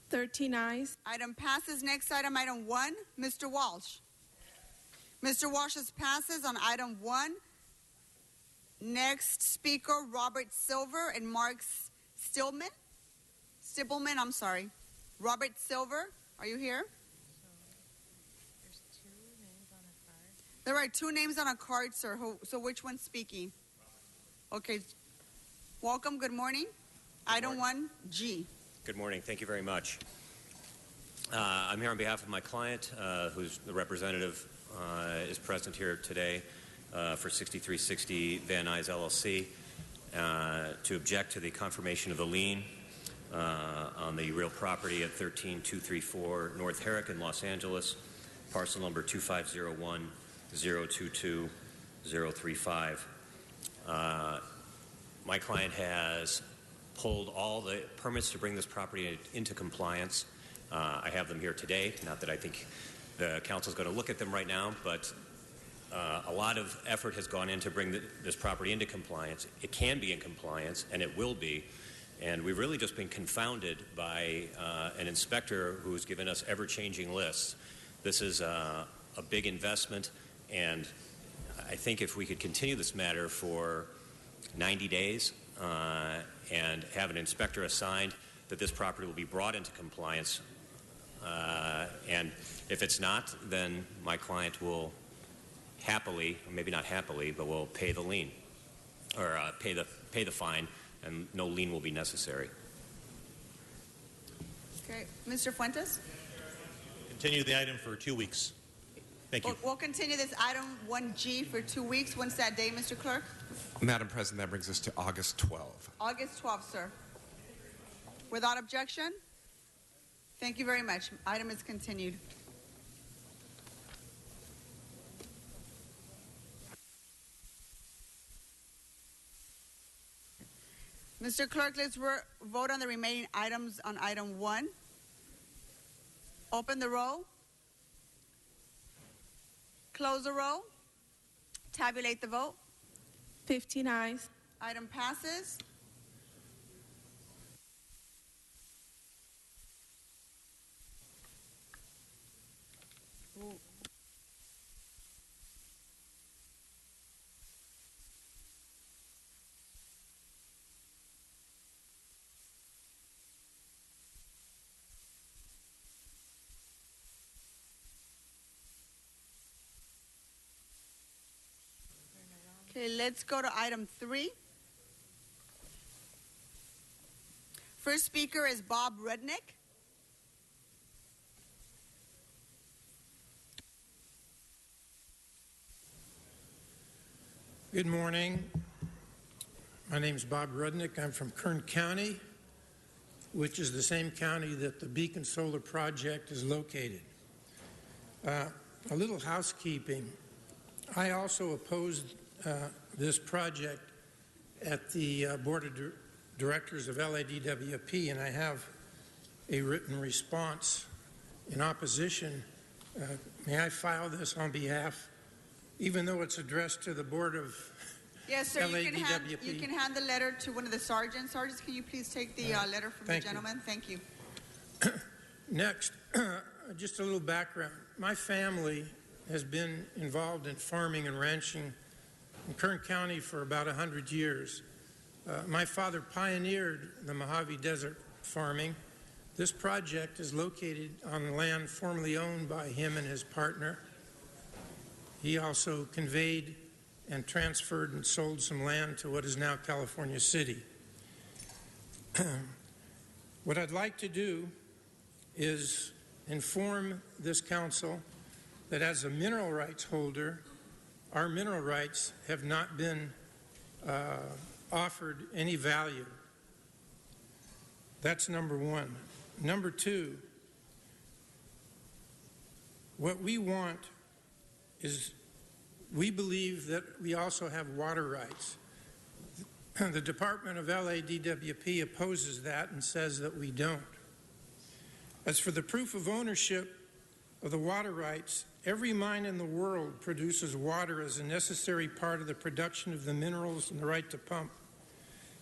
13 ayes. Item passes. Next item 1, Mr. Walsh. Mr. Walsh's passes on item 1. Next speaker, Robert Silver and Mark Stibelman, I'm sorry. Robert Silver, are you here? There's 2 names on a card. There are 2 names on a card, sir. So which one's speaking? Okay. Welcome. Good morning. Item 1G. Good morning. Thank you very much. I'm here on behalf of my client, who's the representative is present here today for 6360 Van Nuys LLC, to object to the confirmation of the lien on the real property at 13234 North Herrick in Los Angeles, parcel number 2501022-035. My client has pulled all the permits to bring this property into compliance. I have them here today. Not that I think the council is going to look at them right now, but a lot of effort has gone in to bring this property into compliance. It can be in compliance, and it will be. And we've really just been confounded by an inspector who's given us ever-changing lists. This is a big investment, and I think if we could continue this matter for 90 days and have an inspector assigned, that this property will be brought into compliance. And if it's not, then my client will happily, or maybe not happily, but will pay the lien, or pay the fine, and no lien will be necessary. Okay. Mr. Fuentes? Continue the item for 2 weeks. Thank you. We'll continue this item 1G for 2 weeks. When's that day, Mr. Clerk? Madam President, that brings us to August 12th. August 12th, sir. Without objection? Thank you very much. Item is continued. Mr. Clerk, let's vote on the remaining items on item 1. Open the roll. Close the roll. Tabulate the vote. 15 ayes. Item passes. Okay, let's go to item 3. First speaker is Bob Rudnick. Good morning. My name is Bob Rudnick. I'm from Kern County, which is the same county that the Beacon Solar Project is located. A little housekeeping. I also opposed this project at the Board of Directors of LADWP, and I have a written response in opposition. May I file this on behalf, even though it's addressed to the Board of Yes, sir. LADWP? You can hand the letter to one of the sergeants. Sergeants, can you please take the letter from the gentleman? Thank you. Next, just a little background. My family has been involved in farming and ranching in Kern County for about 100 years. My father pioneered the Mojave Desert farming. This project is located on the land formerly owned by him and his partner. He also conveyed and transferred and sold some land to what is now California City. What I'd like to do is inform this council that as a mineral rights holder, our mineral rights have not been offered any value. That's number one. Number two, what we want is, we believe that we also have water rights. The Department of LADWP opposes that and says that we don't. As for the proof of ownership of the water rights, every mine in the world produces water as a necessary part of the production of the minerals and the right to pump.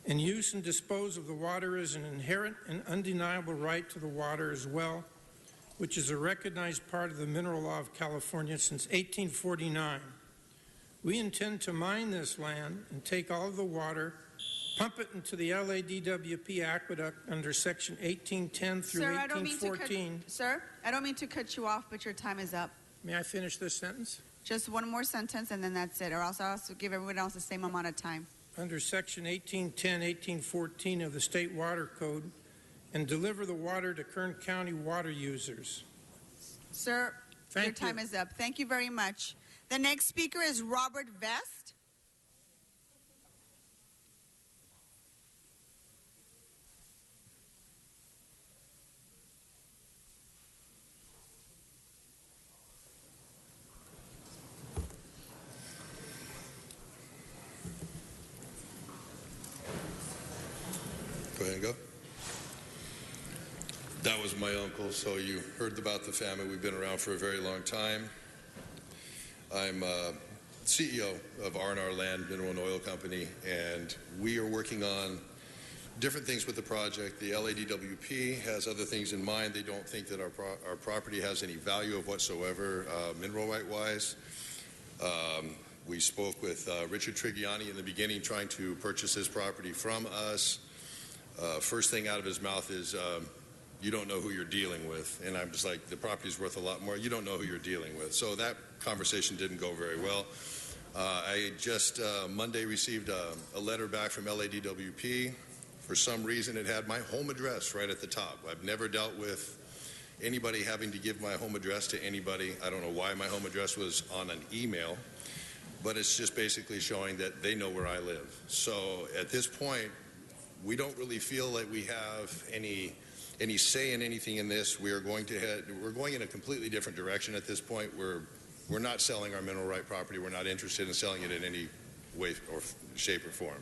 And use and dispose of the water is an inherent and undeniable right to the water as well, which is a recognized part of the mineral law of California since 1849. We intend to mine this land and take all of the water, pump it into the LADWP aqueduct under Section 1810 through 1814. Sir, I don't mean to cut you off, but your time is up. May I finish this sentence? Just one more sentence and then that's it, or else I'll also give everyone else the same amount of time. Under Section 1810, 1814 of the State Water Code, and deliver the water to Kern County water users. Sir, your time is up. Thank you very much. The next speaker is Robert Vest. Go ahead and go. That was my uncle, so you heard about the family. We've been around for a very long time. I'm CEO of R&R Land Mineral and Oil Company, and we are working on different things with the project. The LADWP has other things in mind. They don't think that our property has any value of whatsoever, mineral right-wise. We spoke with Richard Trigiani in the beginning, trying to purchase his property from us. First thing out of his mouth is, you don't know who you're dealing with. And I'm just like, the property's worth a lot more. You don't know who you're dealing with. So that conversation didn't go very well. I just Monday received a letter back from LADWP. For some reason, it had my home address right at the top. I've never dealt with anybody having to give my home address to anybody. I don't know why my home address was on an email, but it's just basically showing that they know where I live. So at this point, we don't really feel like we have any say in anything in this. We're going in a completely different direction at this point. We're not selling our mineral right property. We're not interested in selling it in any way or shape or form.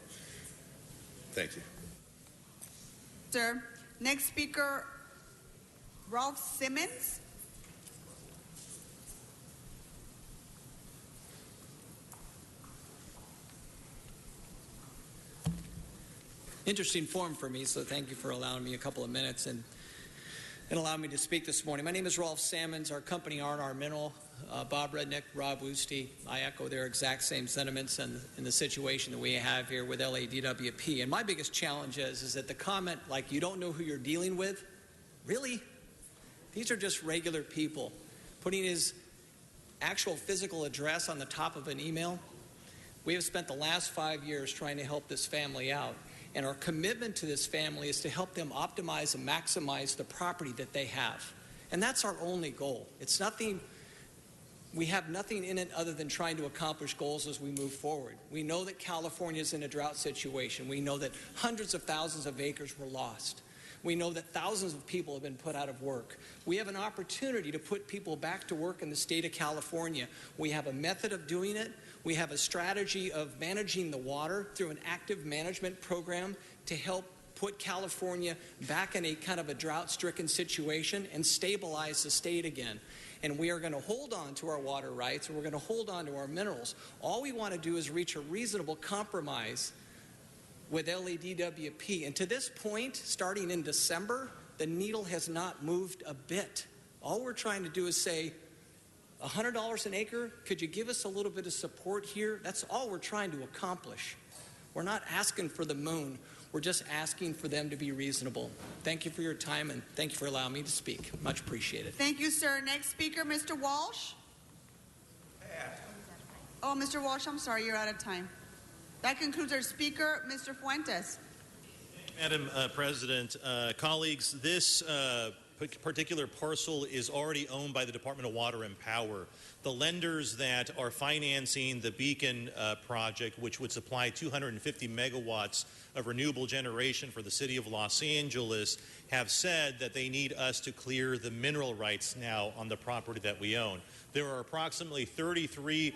Thank you. Sir, next speaker, Rolf Simmons. Interesting forum for me, so thank you for allowing me a couple of minutes and allowing me to speak this morning. My name is Rolf Sammons. Our company, R&R Mineral, Bob Rudnick, Rob Woosty, I echo their exact same sentiments in the situation that we have here with LADWP. And my biggest challenge is that the comment, like, you don't know who you're dealing with, really? These are just regular people. Putting his actual physical address on the top of an email, We have spent the last 5 years trying to help this family out, and our commitment to this family is to help them optimize and maximize the property that they have. And that's our only goal. It's nothing, we have nothing in it other than trying to accomplish goals as we move forward. We know that California is in a drought situation. We know that hundreds of thousands of acres were lost. We know that thousands of people have been put out of work. We have an opportunity to put people back to work in the state of California. We have a method of doing it. We have a strategy of managing the water through an active management program to help put California back in a kind of a drought-stricken situation and stabilize the state again. And we are going to hold on to our water rights, and we're going to hold on to our minerals. All we want to do is reach a reasonable compromise with LADWP. And to this point, starting in December, the needle has not moved a bit. All we're trying to do is say, $100 an acre, could you give us a little bit of support here? That's all we're trying to accomplish. We're not asking for the moon. We're just asking for them to be reasonable. Thank you for your time, and thank you for allowing me to speak. Much appreciated. Thank you, sir. Next speaker, Mr. Walsh. Oh, Mr. Walsh, I'm sorry, you're out of time. That concludes our speaker, Mr. Fuentes. Madam President, colleagues, this particular parcel is already owned by the Department of Water and Power. The lenders that are financing the Beacon project, which would supply 250 megawatts of renewable generation for the city of Los Angeles, have said that they need us to clear the mineral rights now on the property that we own. There are approximately 33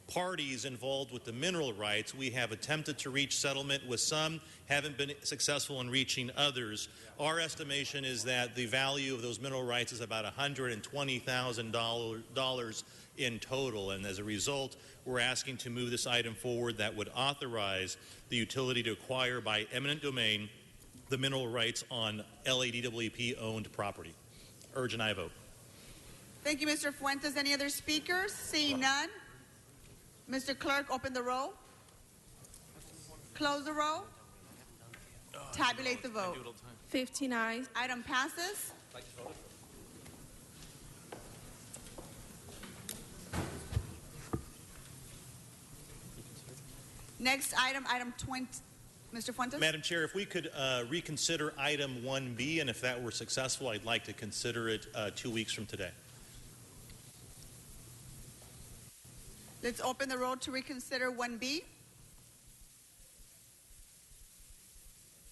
parties involved with the mineral rights. We have attempted to reach settlement with some, haven't been successful in reaching others. Our estimation is that the value of those mineral rights is about $120,000 in total, and as a result, we're asking to move this item forward that would authorize the utility to acquire by eminent domain the mineral rights on LADWP-owned property. Urge and I vote. Thank you, Mr. Fuentes. Any other speakers? Seeing none. Mr. Clerk, open the roll. Close the roll. Tabulate the vote. 15 ayes. Item passes. Next item, item 20. Mr. Fuentes? Madam Chair, if we could reconsider item 1B, and if that were successful, I'd like to consider it 2 weeks from today. Let's open the roll to reconsider 1B.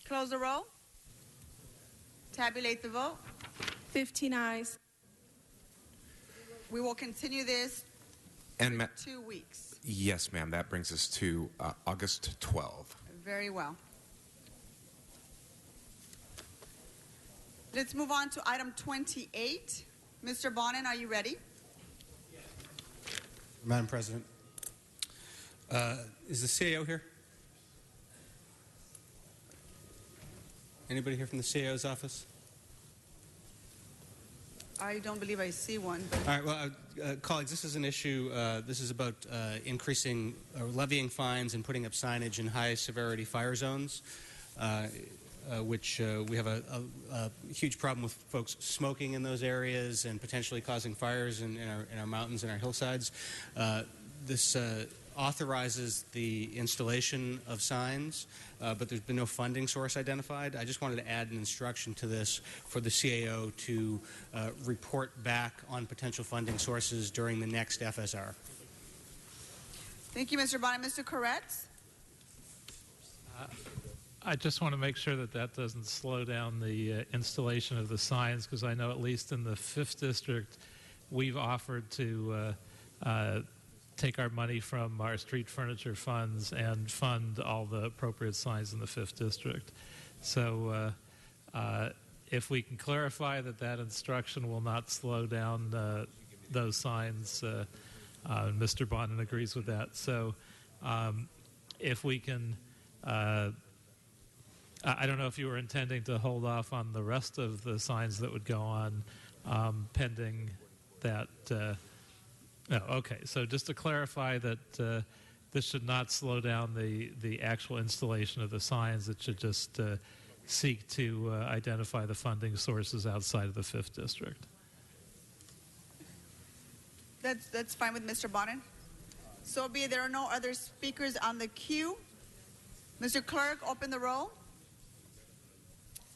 Close the roll. Tabulate the vote. 15 ayes. We will continue this And 2 weeks. yes, ma'am, that brings us to August 12. Very well. Let's move on to item 28. Mr. Bonin, are you ready? Madam President, is the CAO here? Anybody here from the CAO's office? I don't believe I see one. All right, well, colleagues, this is an issue. This is about increasing or levying fines and putting up signage in high-severity fire zones, which we have a huge problem with folks smoking in those areas and potentially causing fires in our mountains and our hillsides. This authorizes the installation of signs, but there's been no funding source identified. I just wanted to add an instruction to this for the CAO to report back on potential funding sources during the next FSR. Thank you, Mr. Bonin. Mr. Koretz? I just want to make sure that that doesn't slow down the installation of the signs, because I know at least in the 5th District, we've offered to take our money from our street furniture funds and fund all the appropriate signs in the 5th District. So if we can clarify that that instruction will not slow down those signs, Mr. Bonin agrees with that. So if we can... I don't know if you were intending to hold off on the rest of the signs that would go on pending that. No, okay. So just to clarify that this should not slow down the actual installation of the signs. It should just seek to identify the funding sources outside of the 5th District. That's fine with Mr. Bonin. So be it. There are no other speakers on the queue. Mr. Clerk, open the roll.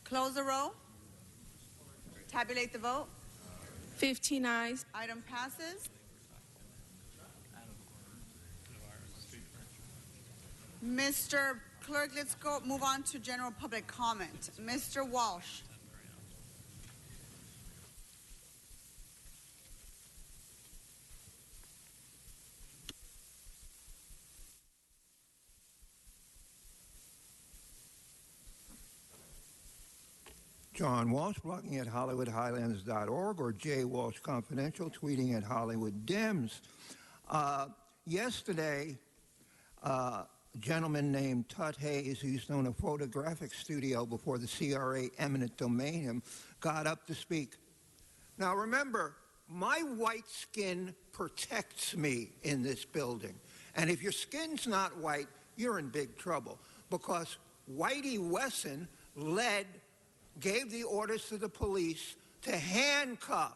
Close the roll. Tabulate the vote. 15 ayes. Item passes. Mr. Clerk, let's move on to general public comment. Mr. Walsh. John Walsh, blogging at HollywoodHighlands.org, or J. Walsh Confidential, tweeting at Hollywood Dems. Yesterday, a gentleman named Tut Hayes, who used to own a photographic studio before the CRA eminent domain him, got up to speak. Now remember, my white skin protects me in this building. And if your skin's not white, you're in big trouble. Because Whitey Wesson gave the orders to the police to handcuff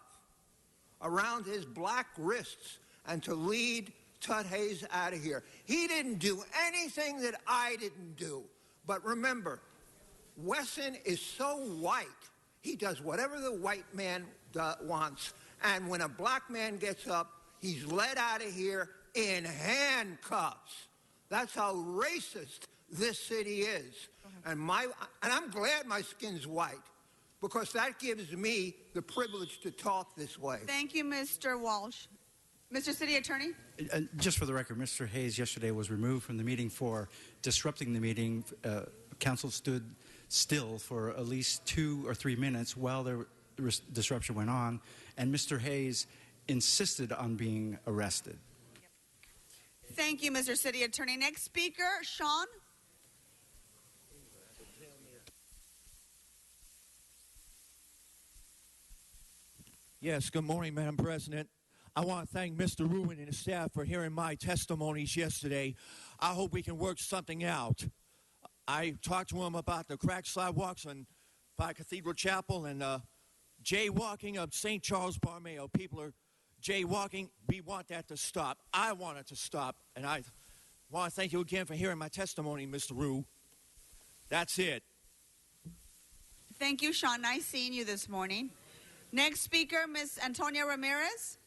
around his black wrists and to lead Tut Hayes out of here. He didn't do anything that I didn't do. But remember, Wesson is so white, he does whatever the white man wants. And when a black man gets up, he's led out of here in handcuffs. That's how racist this city is. And I'm glad my skin's white, because that gives me the privilege to talk this way. Thank you, Mr. Walsh. Mr. City Attorney? Just for the record, Mr. Hayes yesterday was removed from the meeting for disrupting the meeting. Council stood still for at least 2 or 3 minutes while the disruption went on, and Mr. Hayes insisted on being arrested. Thank you, Mr. City Attorney. Next speaker, Sean. Yes, good morning, Madam President. I want to thank Mr. Rubin and his staff for hearing my testimonies yesterday. I hope we can work something out. I talked to him about the cracked sidewalks by Cathedral Chapel and jaywalking of St. Charles Borromeo. People are jaywalking. We want that to stop. I want it to stop. And I want to thank you again for hearing my testimony, Mr. Rue. That's it. Thank you, Sean. Nice seeing you this morning. Next speaker, Ms. Antonia Ramirez.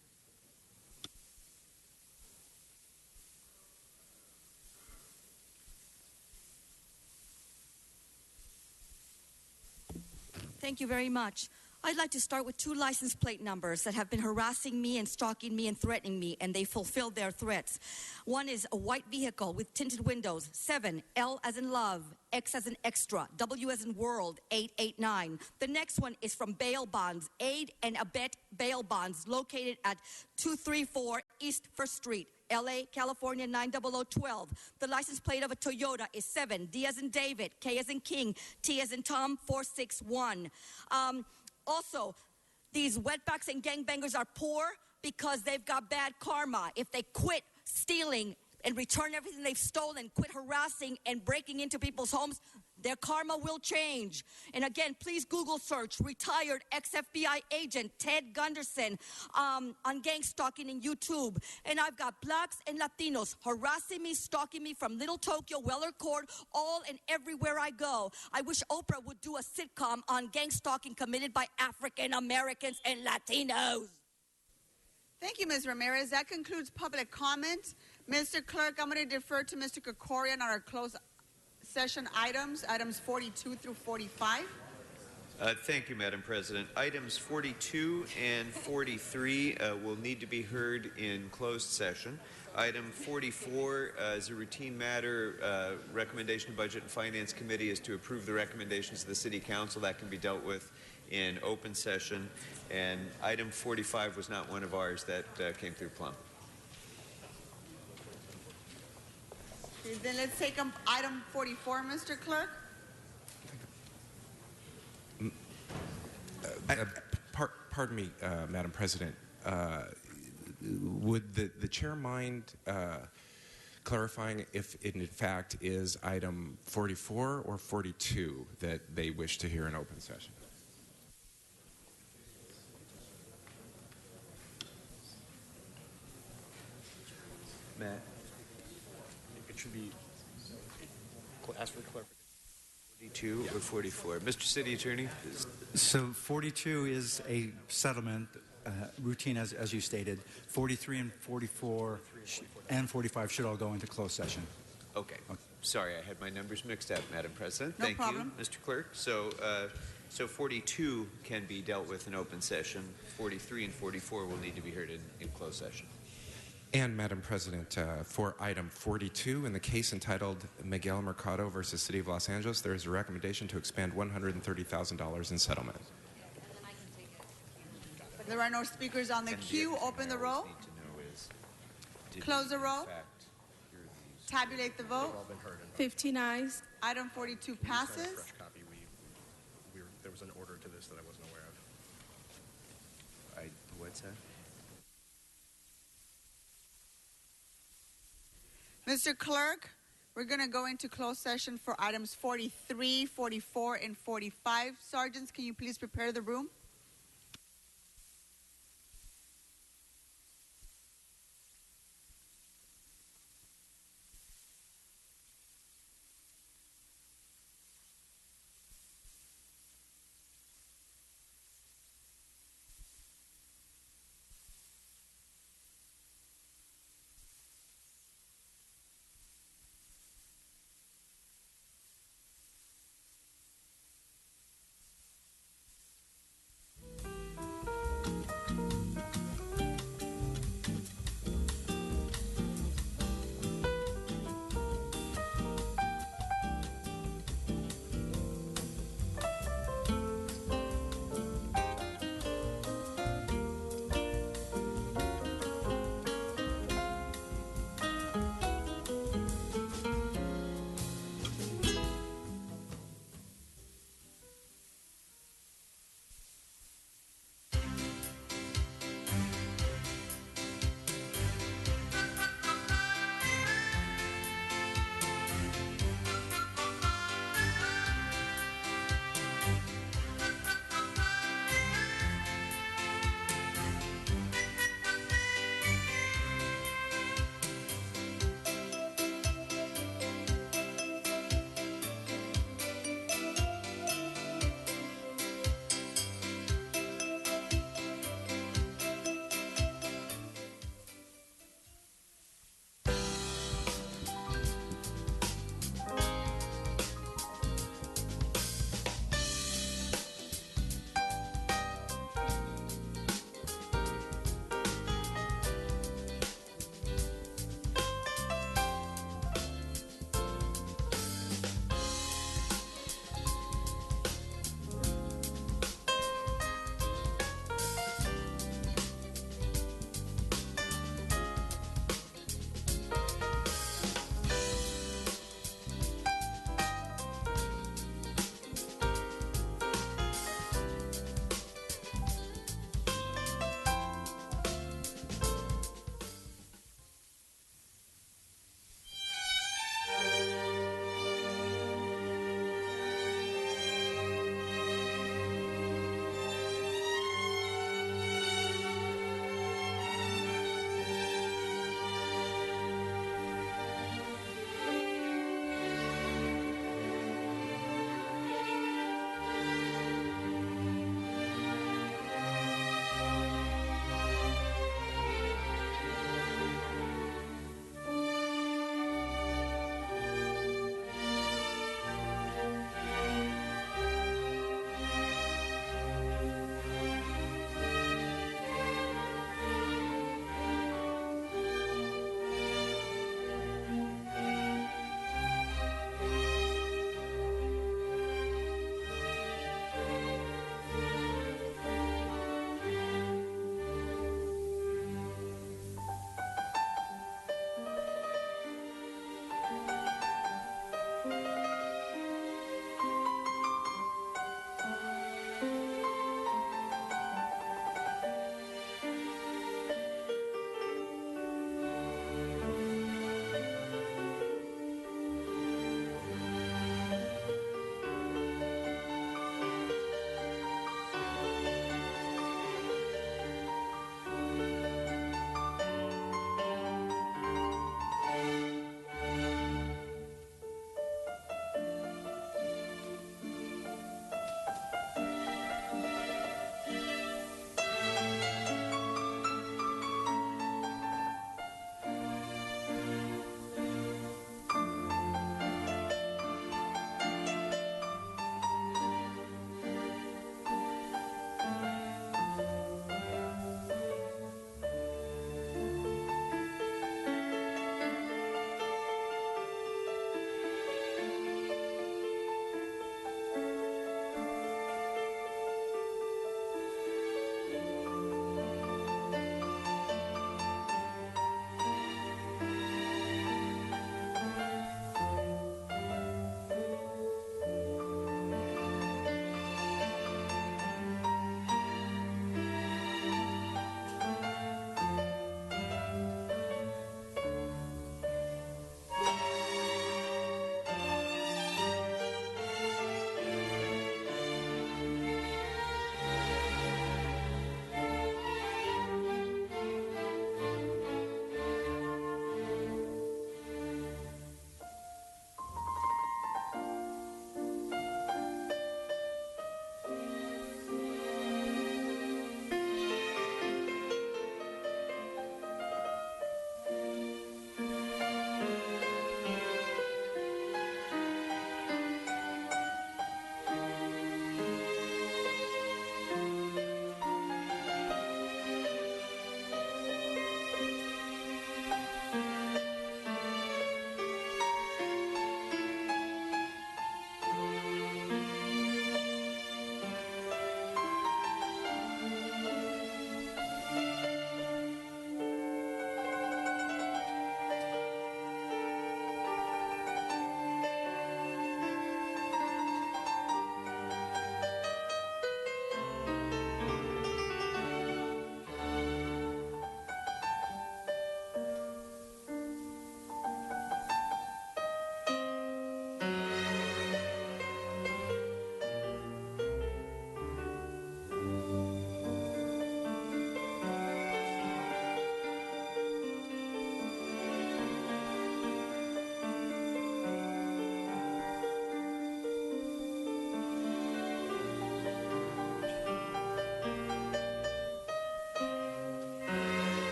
Thank you very much. I'd like to start with 2 license plate numbers that have been harassing me and stalking me and threatening me, and they fulfilled their threats. One is a white vehicle with tinted windows, 7, L as in love, X as in extra, W as in world, 889. The next one is from Bail Bonds, Aid and Abet Bail Bonds, located at 234 East First Street, LA, California, 90012. The license plate of a Toyota is 7, D as in David, K as in King, T as in Tom, 461. Also, these wetbacks and gangbangers are poor because they've got bad karma. If they quit stealing and return everything they've stolen, quit harassing and breaking into people's homes, their karma will change. And again, please Google search retired ex-FBI agent Ted Gunderson on gang stalking in YouTube. And I've got blacks and Latinos harassing me, stalking me from Little Tokyo, Weller Court, all and everywhere I go. I wish Oprah would do a sitcom on gang stalking committed by African Americans and Latinos. Thank you, Ms. Ramirez. That concludes public comment. Mr. Clerk, I'm going to defer to Mr. Krikorian on our closed session items 42 through 45. Thank you, Madam President. Items 42 and 43 will need to be heard in closed session. Item 44 is a routine matter. Recommendation of Budget and Finance Committee is to approve the recommendations of the City Council. That can be dealt with in open session. And item 45 was not one of ours that came through plumb. Okay, then let's take item 44, Mr. Clerk. Pardon me, Madam President. Would the chair mind clarifying if it in fact is item 44 or 42 that they wish to hear in open session? Matt? should be ask for clarification. 42 or 44? Mr. City Attorney? So 42 is a settlement routine, as you stated. 43 and 44 and 45 should all go into closed session. Okay. Sorry, I had my numbers mixed up, Madam President. No Thank problem. you, Mr. Clerk. So 42 can be dealt with in open session. 43 and 44 will need to be heard in closed session. And Madam President, for item 42, in the case entitled Miguel Mercado versus City of Los Angeles, there is a recommendation to expend $130,000 in settlement. There are no speakers on the queue. Open the roll. Close the roll. Tabulate the vote. 15 ayes. Item 42 passes. There was an order to this that I wasn't aware of. What's that? Mr. Clerk, we're going to go into closed session for items 43, 44, and 45. Sergeants, can you please prepare the room?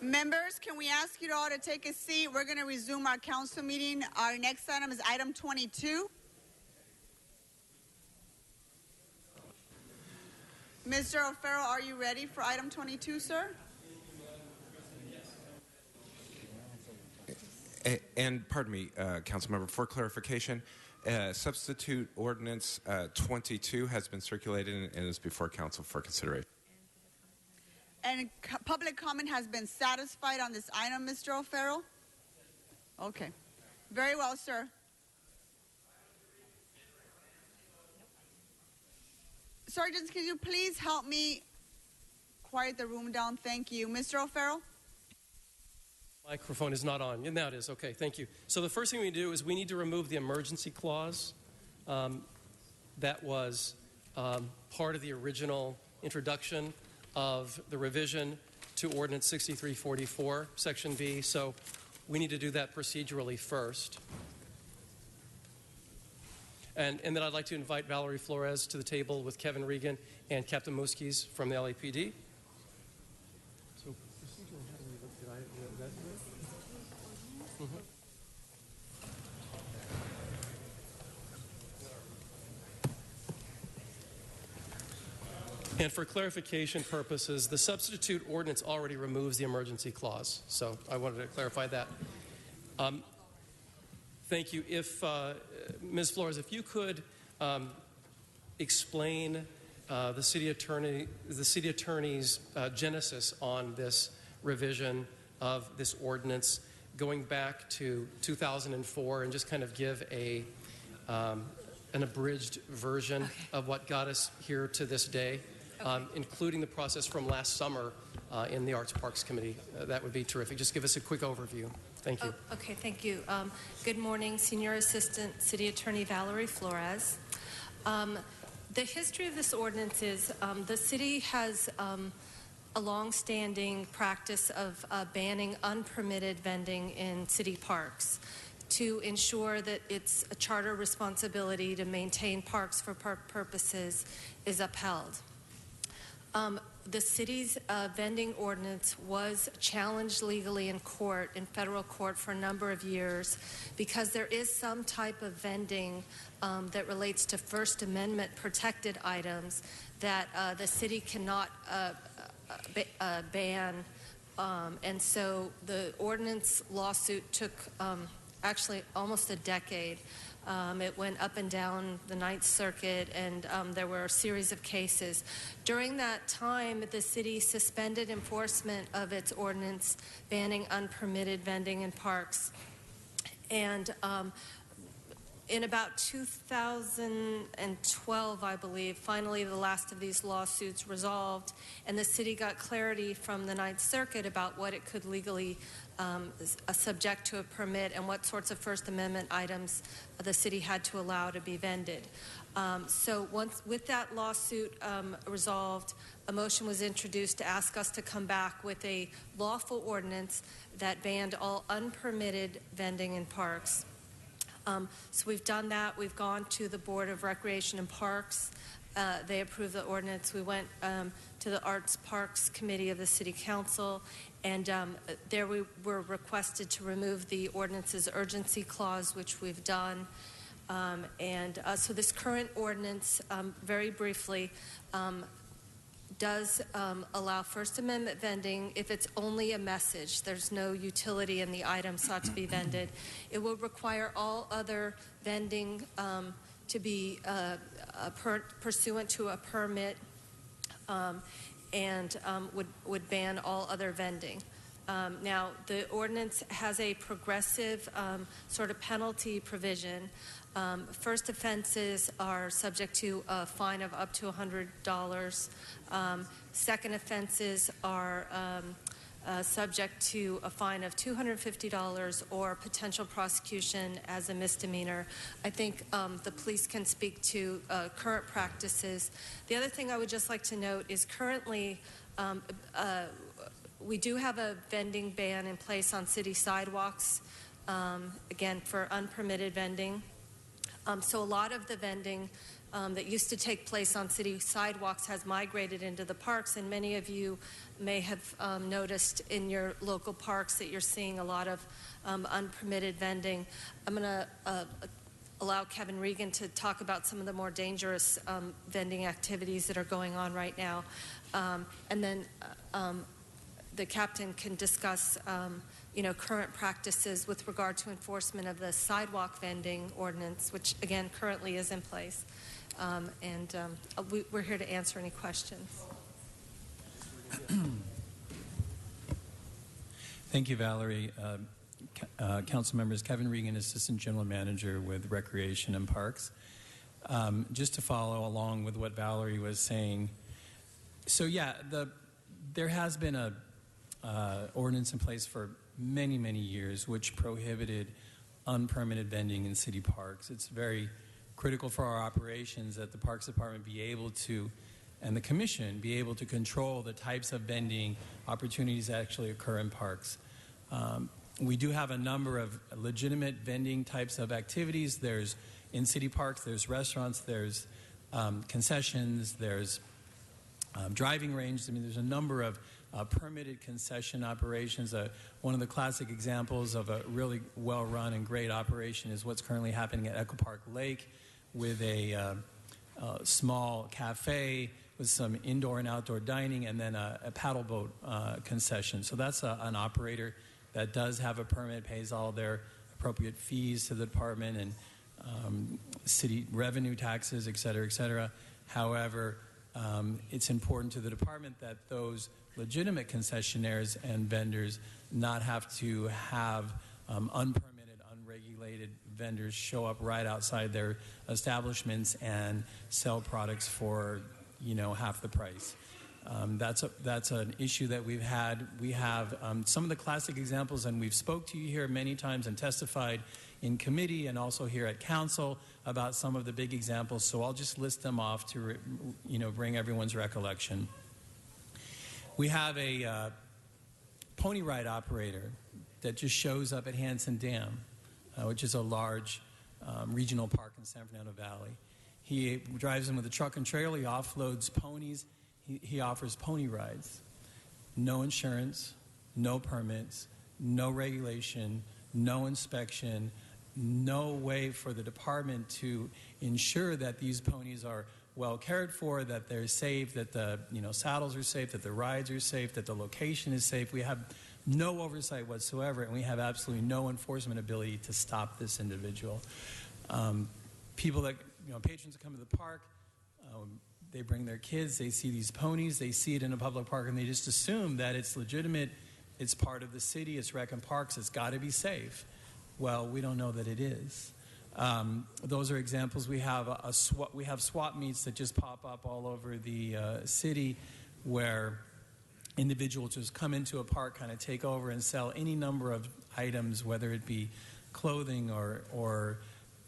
Members, can we ask you all to take a seat? We're going to resume our council meeting. Our next item is item 22. Mr. O'Farrell, are you ready for item 22, sir? And pardon me, Councilmember, for clarification, substitute ordinance 22 has been circulated and is before council for consideration. And public comment has been satisfied on this item, Mr. O'Farrell? Okay. Very well, sir. Sergeants, can you please help me quiet the room down? Thank you. Mr. O'Farrell? Microphone is not on. Now it is. Okay, thank you. So the first thing we do is we need to remove the emergency clause that was part of the original introduction of the revision to Ordinance 6344, Section B. So we need to do that procedurally first. And then I'd like to invite Valerie Flores to the table with Kevin Regan and Captain Muskies from the LAPD. So procedurally, how do we look? Did I do that? And for clarification purposes, the substitute ordinance already removes the emergency clause. So I wanted to clarify that. Thank you. If Ms. Flores, if you could explain the city attorney's genesis on this revision of this ordinance, going back to 2004, and just kind of give an abridged version of what got us here to this day. Including the process from last summer in the Arts Parks Committee. That would be terrific. Just give us a quick overview. Thank you. Oh, okay, thank you. Good morning, Senior Assistant City Attorney Valerie Flores. The history of this ordinance is the city has a long-standing practice of banning unpermitted vending in city parks to ensure that its a charter responsibility to maintain parks for park purposes is upheld. The city's vending ordinance was challenged legally in court, in federal court, for a number of years because there is some type of vending that relates to First Amendment protected items that the city cannot ban. And so the ordinance lawsuit took actually almost a decade. It went up and down the Ninth Circuit, and there were a series of cases. During that time, the city suspended enforcement of its ordinance banning unpermitted vending in parks. And in about 2012, I believe, finally the last of these lawsuits resolved, and the city got clarity from the Ninth Circuit about what it could legally subject to a permit and what sorts of First Amendment items the city had to allow to be vended. So once with that lawsuit resolved, a motion was introduced to ask us to come back with a lawful ordinance that banned all unpermitted vending in parks. So we've done that. We've gone to the Board of Recreation and Parks. They approved the ordinance. We went to the Arts Parks Committee of the City Council, and there we were requested to remove the ordinance's urgency clause, which we've done. So this current ordinance, very briefly, does allow First Amendment vending if it's only a message. There's no utility in the item sought to be vended. It will require all other vending to be pursuant to a permit and would ban all other vending. Now, the ordinance has a progressive sort of penalty provision. First offenses are subject to a fine of up to $100. Second offenses are subject to a fine of $250 or potential prosecution as a misdemeanor. I think the police can speak to current practices. The other thing I would just like to note is currently we do have a vending ban in place on city sidewalks, again, for unpermitted vending. So a lot of the vending that used to take place on city sidewalks has migrated into the parks, and many of you may have noticed in your local parks that you're seeing a lot of unpermitted vending. I'm going to allow Kevin Regan to talk about some of the more dangerous vending activities that are going on right now, and then the captain can discuss current practices with regard to enforcement of the sidewalk vending ordinance, which again currently is in place. We're here to answer any questions. Thank you, Valerie. Council members, Kevin Regan, Assistant General Manager with Recreation and Parks. Just to follow along with what Valerie was saying, so yeah, there has been a ordinance in place for many, many years which prohibited unpermitted vending in city parks. It's very critical for our operations that the Parks Department be able to, and the Commission, be able to control the types of vending opportunities that actually occur in parks. We do have a number of legitimate vending types of activities. There's, in city parks, there's restaurants, there's concessions, there's driving ranges. I mean, there's a number of permitted concession operations. One of the classic examples of a really well-run and great operation is what's currently happening at Echo Park Lake with a small cafe with some indoor and outdoor dining, and then a paddle boat concession. So that's an operator that does have a permit, pays all their appropriate fees to the department and city revenue taxes, et cetera, et cetera. However, it's important to the department that those legitimate concessionaires and vendors not have to have unpermitted, unregulated vendors show up right outside their establishments and sell products for, half the price. That's an issue that we've had. We have some of the classic examples, and we've spoke to you here many times and testified in committee and also here at council about some of the big examples. So I'll just list them off to bring everyone's recollection. We have a pony ride operator that just shows up at Hanson Dam, which is a large regional park in San Fernando Valley. He drives in with a truck and trailer. He offloads ponies. He offers pony rides. No insurance, no permits, no regulation, no inspection, no way for the department to ensure that these ponies are well cared for, that they're safe, that the saddles are safe, that the rides are safe, that the location is safe. We have no oversight whatsoever, and we have absolutely no enforcement ability to stop this individual. People that, patrons that come to the park, they bring their kids, they see these ponies, they see it in a public park, and they just assume that it's legitimate, it's part of the city, it's Rec and Parks, it's got to be safe. Well, we don't know that it is. Those are examples. We have swap meets that just pop up all over the city, where individuals just come into a park, kind of take over and sell any number of items, whether it be clothing or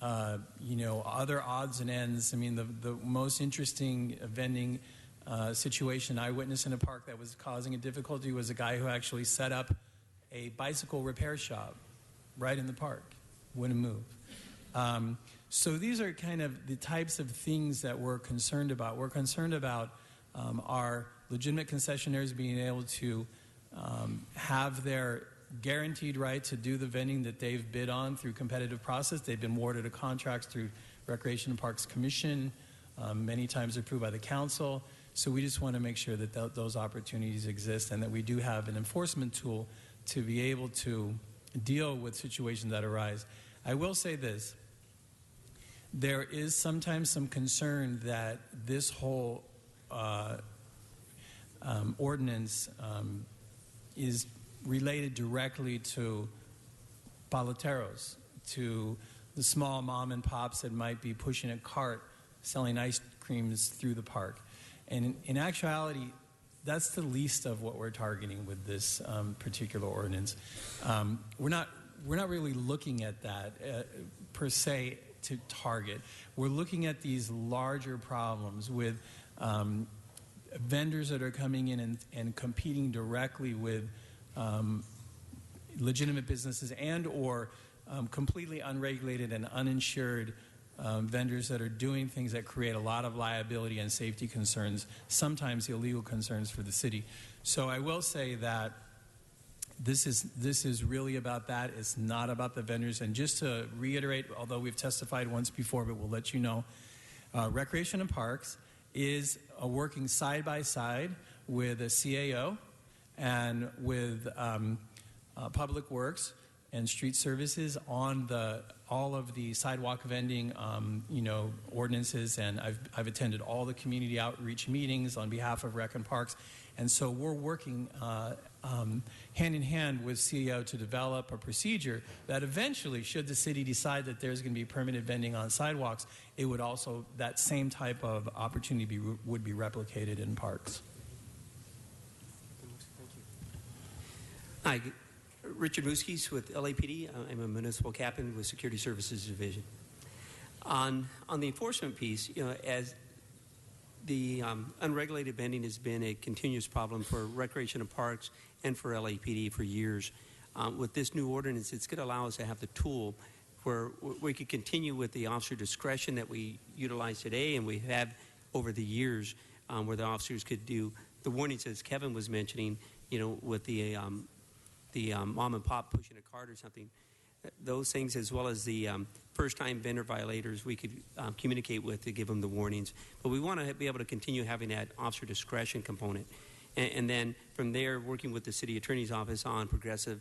other odds and ends. I mean, the most interesting vending situation I witnessed in a park that was causing a difficulty was a guy who actually set up a bicycle repair shop right in the park, wouldn't move. So these are kind of the types of things that we're concerned about. We're concerned about our legitimate concessionaires being able to have their guaranteed right to do the vending that they've bid on through competitive process. They've been awarded a contract through Recreation and Parks Commission, many times approved by the council. So we just want to make sure that those opportunities exist and that we do have an enforcement tool to be able to deal with situations that arise. I will say this. There is sometimes some concern that this whole ordinance is related directly to paleteros, to the small mom and pops that might be pushing a cart selling ice creams through the park. And in actuality, that's the least of what we're targeting with this particular ordinance. We're not really looking at that per se to target. We're looking at these larger problems with vendors that are coming in and competing directly with legitimate businesses and or completely unregulated and uninsured vendors that are doing things that create a lot of liability and safety concerns, sometimes illegal concerns for the city. So I will say that this is really about that. It's not about the vendors. And just to reiterate, although we've testified once before, but we'll let you know, Recreation and Parks is working side by side with a CAO and with Public Works and Street Services on all of the sidewalk vending, ordinances, and I've attended all the community outreach meetings on behalf of Rec and Parks, and so we're working hand in hand with CAO to develop a procedure that eventually, should the city decide that there's going to be permitted vending on sidewalks, it would also, that same type of opportunity would be replicated in parks. Hi, Richard Muskis with LAPD. I'm a municipal captain with Security Services Division. On the enforcement piece, as the unregulated vending has been a continuous problem for Recreation and Parks and for LAPD for years. With this new ordinance, it's going to allow us to have the tool where we could continue with the officer discretion that we utilize today and we have over the years, where the officers could do the warnings, as Kevin was mentioning, with the mom and pop pushing a cart or something. Those things, as well as the first-time vendor violators, we could communicate with to give them the warnings. But we want to be able to continue having that officer discretion component. And then from there, working with the city attorney's office on progressive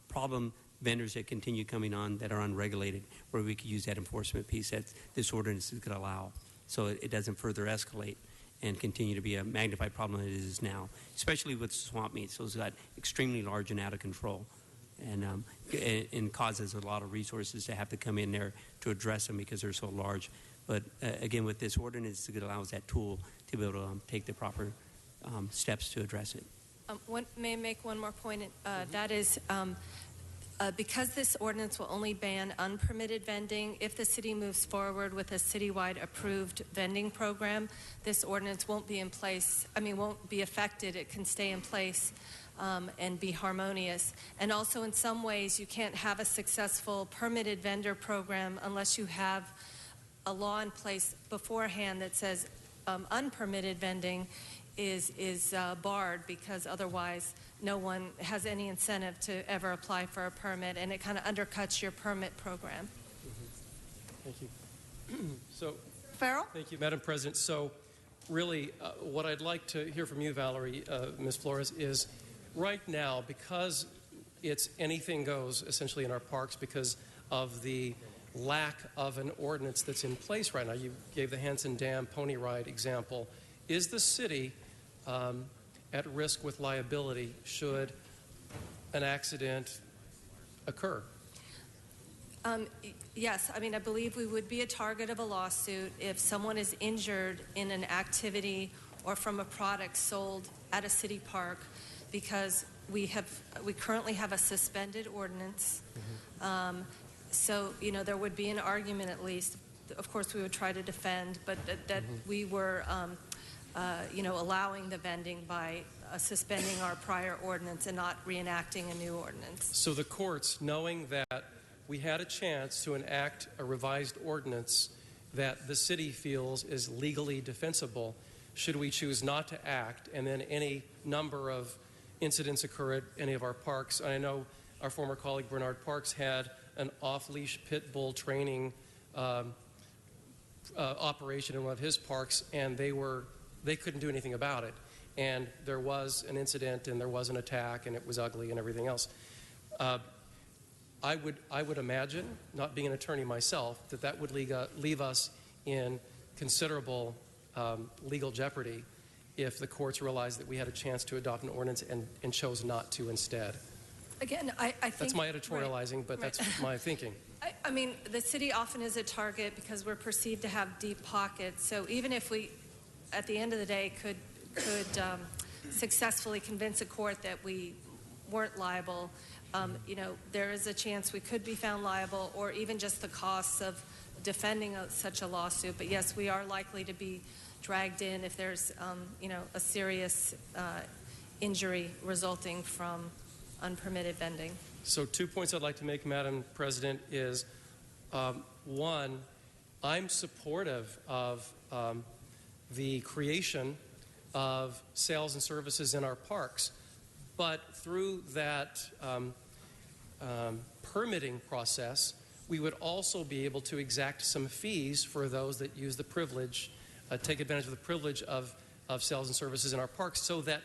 problem vendors that continue coming on that are unregulated, where we could use that enforcement piece that this ordinance is going to allow, so it doesn't further escalate and continue to be a magnified problem that it is now, especially with swamp meats. Those got extremely large and out of control, and causes a lot of resources to have to come in there to address them because they're so large. But again, with this ordinance, it allows that tool to be able to take the proper steps to address it. May I make one more point? That is, because this ordinance will only ban unpermitted vending, if the city moves forward with a citywide approved vending program, this ordinance won't be in place. Won't be affected. It can stay in place and be harmonious. And also, in some ways, you can't have a successful permitted vendor program unless you have a law in place beforehand that says unpermitted vending is barred, because otherwise no one has any incentive to ever apply for a permit, and it kind of undercuts your permit program. Thank you. So, Farrell? Thank you, Madam President. So really, what I'd like to hear from you, Valerie, Ms. Flores, is right now, because it's anything goes essentially in our parks because of the lack of an ordinance that's in place right now. You gave the Hanson Dam pony ride example. Is the city at risk with liability should an accident occur? Yes, I believe we would be a target of a lawsuit if someone is injured in an activity or from a product sold at a city park, because we currently have a suspended ordinance. So, there would be an argument, at least. Of course, we would try to defend, but that we were allowing the vending by suspending our prior ordinance and not reenacting a new ordinance. So the courts, knowing that we had a chance to enact a revised ordinance that the city feels is legally defensible, should we choose not to act, and then any number of incidents occur at any of our parks? I know our former colleague Bernard Parks had an off-leash pit bull training operation in one of his parks, and they couldn't do anything about it. And there was an incident, and there was an attack, and it was ugly and everything else. I would imagine, not being an attorney myself, that would leave us in considerable legal jeopardy if the courts realized that we had a chance to adopt an ordinance and chose not to instead. Again, I think... That's my editorializing, but that's my thinking. The city often is a target because we're perceived to have deep pockets. So even if we, at the end of the day, could successfully convince a court that we weren't liable, there is a chance we could be found liable, or even just the costs of defending such a lawsuit. But yes, we are likely to be dragged in if there's, a serious injury resulting from unpermitted vending. So 2 points I'd like to make, Madam President, is one, I'm supportive of the creation of sales and services in our parks, but through that permitting process, we would also be able to exact some fees for those that use the privilege, take advantage of the privilege of sales and services in our parks, so that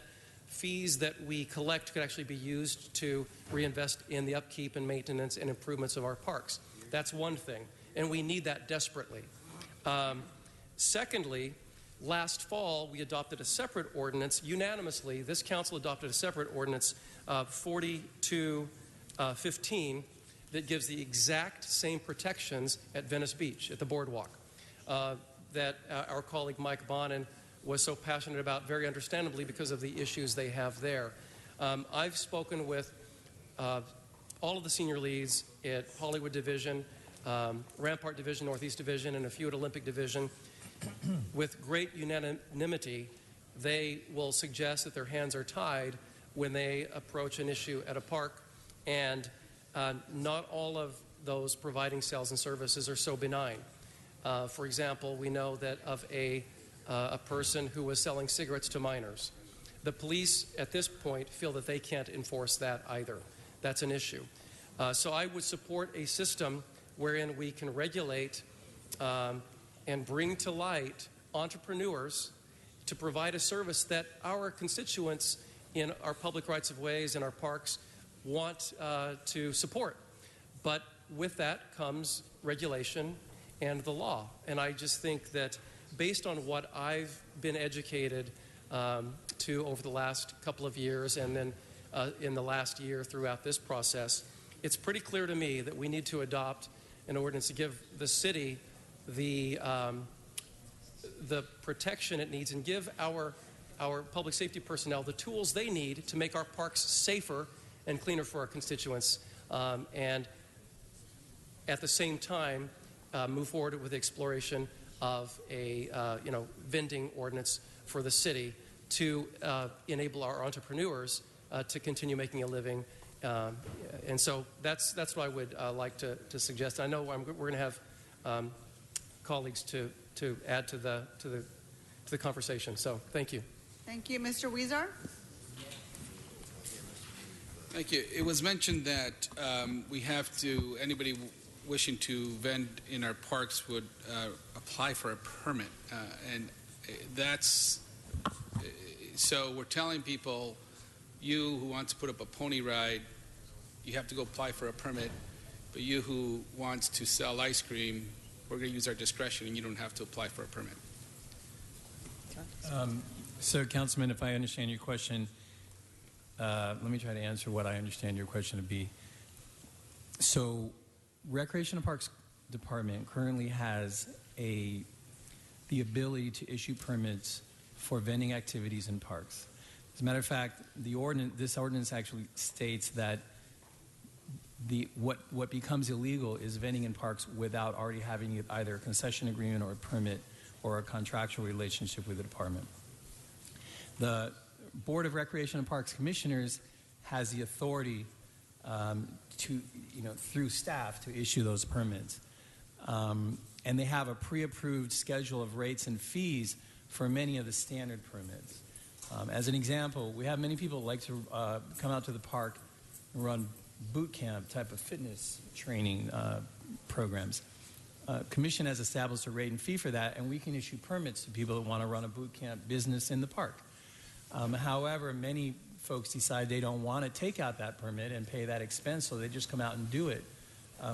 fees that we collect could actually be used to reinvest in the upkeep and maintenance and improvements of our parks. That's one thing, and we need that desperately. Secondly, last fall, we adopted a separate ordinance unanimously. This council adopted a separate ordinance, 4215, that gives the exact same protections at Venice Beach, at the boardwalk, that our colleague Mike Bonin was so passionate about, very understandably, because of the issues they have there. I've spoken with all of the senior leads at Hollywood Division, Rampart Division, Northeast Division, and a few at Olympic Division. With great unanimity, they will suggest that their hands are tied when they approach an issue at a park, and not all of those providing sales and services are so benign. For example, we know that of a person who was selling cigarettes to minors. The police at this point feel that they can't enforce that either. That's an issue. So I would support a system wherein we can regulate and bring to light entrepreneurs to provide a service that our constituents in our public rights of ways and our parks want to support. But with that comes regulation and the law. And I just think that based on what I've been educated to over the last couple of years, and then in the last year throughout this process, it's pretty clear to me that we need to adopt an ordinance to give the city the protection it needs, and give our public safety personnel the tools they need to make our parks safer and cleaner for our constituents, and at the same time move forward with the exploration of a vending ordinance for the city to enable our entrepreneurs to continue making a living. And so that's what I would like to suggest. I know we're going to have colleagues to add to the conversation. So thank you. Thank you. Mr. Weezer? Thank you. It was mentioned that we have to, anybody wishing to vend in our parks would apply for a permit. And that's, so we're telling people, you who want to put up a pony ride, you have to go apply for a permit. But you who wants to sell ice cream, we're going to use our discretion and you don't have to apply for a permit. So, Councilman, if I understand your question, let me try to answer what I understand your question to be. So, Recreation and Parks Department currently has the ability to issue permits for vending activities in parks. As a matter of fact, this ordinance actually states that what becomes illegal is vending in parks without already having either a concession agreement or a permit or a contractual relationship with the department. The Board of Recreation and Parks Commissioners has the authority to, through staff to issue those permits. And they have a pre-approved schedule of rates and fees for many of the standard permits. As an example, we have many people who like to come out to the park and run boot camp type of fitness training programs. Commission has established a rate and fee for that, and we can issue permits to people that want to run a boot camp business in the park. However, many folks decide they don't want to take out that permit and pay that expense, so they just come out and do it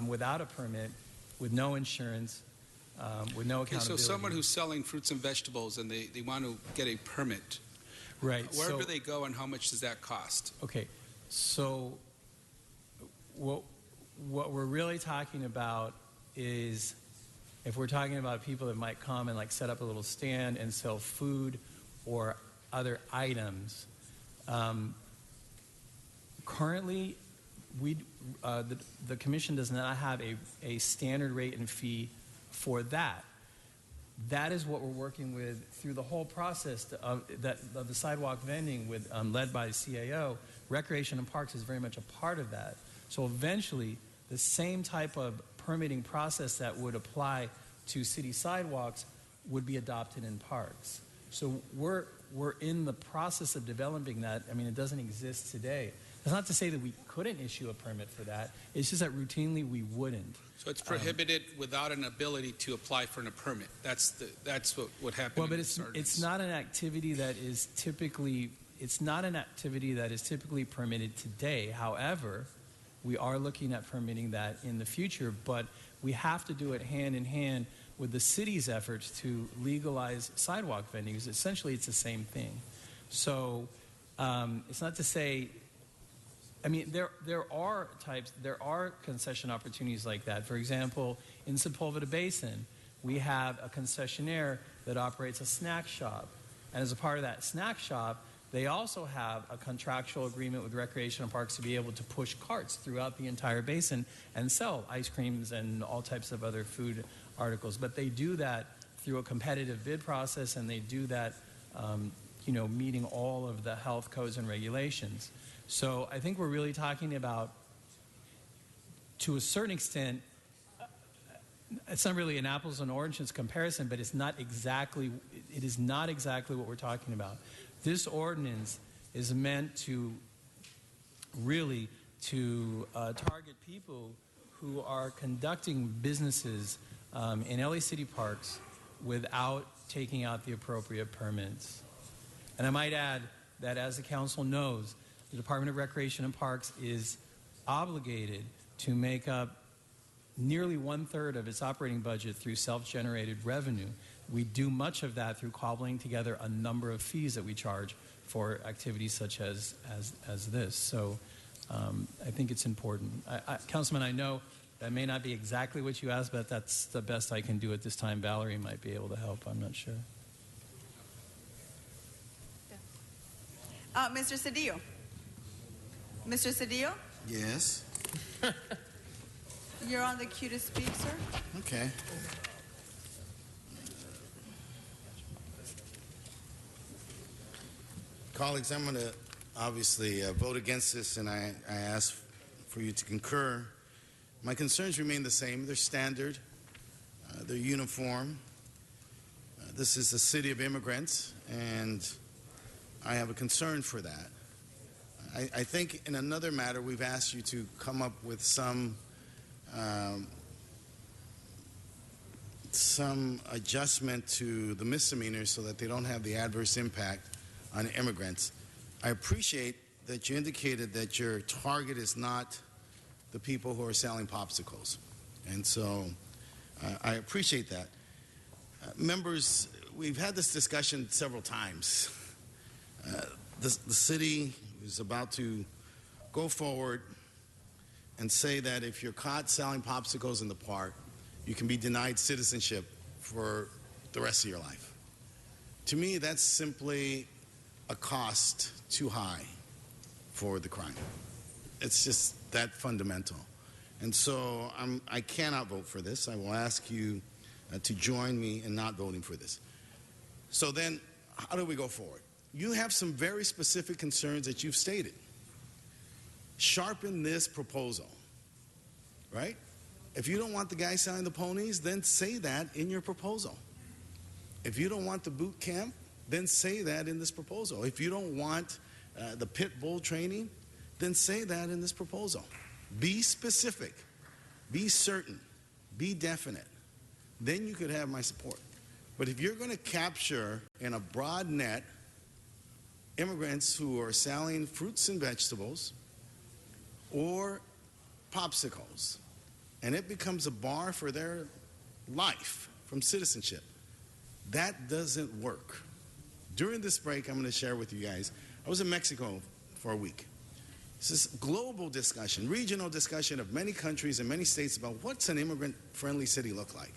without a permit, with no insurance, with no accountability. Okay, so someone who's selling fruits and vegetables and they want to get a permit, right? Where do they go and how much does that cost? Okay, so what we're really talking about is, if we're talking about people that might come and set up a little stand and sell food or other items, currently the commission does not have a standard rate and fee for that. That is what we're working with through the whole process of the sidewalk vending led by the CAO. Recreation and Parks is very much a part of that. So eventually, the same type of permitting process that would apply to city sidewalks would be adopted in parks. So we're in the process of developing that. I mean, it doesn't exist today. That's not to say that we couldn't issue a permit for that. It's just that routinely we wouldn't. So it's prohibited without an ability to apply for a permit. That's what happened. Well, but it's not an activity that is typically permitted today. However, we are looking at permitting that in the future, but we have to do it hand in hand with the city's efforts to legalize sidewalk vending. Because essentially, it's the same thing. So it's not to say. I mean, there are concession opportunities like that. For example, in Sepulveda Basin, we have a concessionaire that operates a snack shop. And as a part of that snack shop, they also have a contractual agreement with Recreation and Parks to be able to push carts throughout the entire basin and sell ice creams and all types of other food articles. But they do that through a competitive bid process, and they do that, meeting all of the health codes and regulations. So I think we're really talking about, to a certain extent, it's not really an apples and oranges comparison, but it is not exactly what we're talking about. This ordinance is meant to really target people who are conducting businesses in LA City parks without taking out the appropriate permits. And I might add that, as the council knows, the Department of Recreation and Parks is obligated to make up nearly 1/3 of its operating budget through self-generated revenue. We do much of that through cobbling together a number of fees that we charge for activities such as this. So I think it's important. Councilman, I know that may not be exactly what you asked, but that's the best I can do at this time. Valerie might be able to help. I'm not sure. Mr. Cedillo. Mr. Cedillo? Yes. You're on the queue to speak, sir. Okay. Colleagues, I'm going to obviously vote against this, and I ask for you to concur. My concerns remain the same. They're standard. They're uniform. This is a city of immigrants, and I have a concern for that. I think in another matter, we've asked you to come up with some adjustment to the misdemeanors so that they don't have the adverse impact on immigrants. I appreciate that you indicated that your target is not the people who are selling popsicles. And so I appreciate that. Members, we've had this discussion several times. The city is about to go forward and say that if you're caught selling popsicles in the park, you can be denied citizenship for the rest of your life. To me, that's simply a cost too high for the crime. It's just that fundamental. And so I cannot vote for this. I will ask you to join me in not voting for this. So then, how do we go forward? You have some very specific concerns that you've stated. Sharpen this proposal, right? If you don't want the guy selling the ponies, then say that in your proposal. If you don't want the boot camp, then say that in this proposal. If you don't want the pit bull training, then say that in this proposal. Be specific, be certain, be definite. Then you could have my support. But if you're going to capture in a broad net immigrants who are selling fruits and vegetables or popsicles, and it becomes a bar for their life from citizenship, that doesn't work. During this break, I'm going to share with you guys, I was in Mexico for a week. This is global discussion, regional discussion of many countries and many states about what's an immigrant-friendly city look like.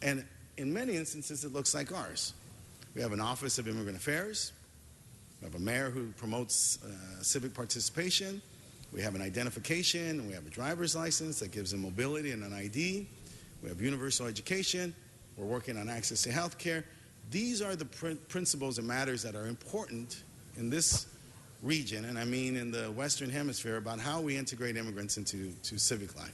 And in many instances, it looks like ours. We have an Office of Immigrant Affairs. We have a mayor who promotes civic participation. We have an identification, and we have a driver's license that gives them mobility and an ID. We have universal education. We're working on access to health care. These are the principles and matters that are important in this region, and I mean in the Western Hemisphere, about how we integrate immigrants into civic life.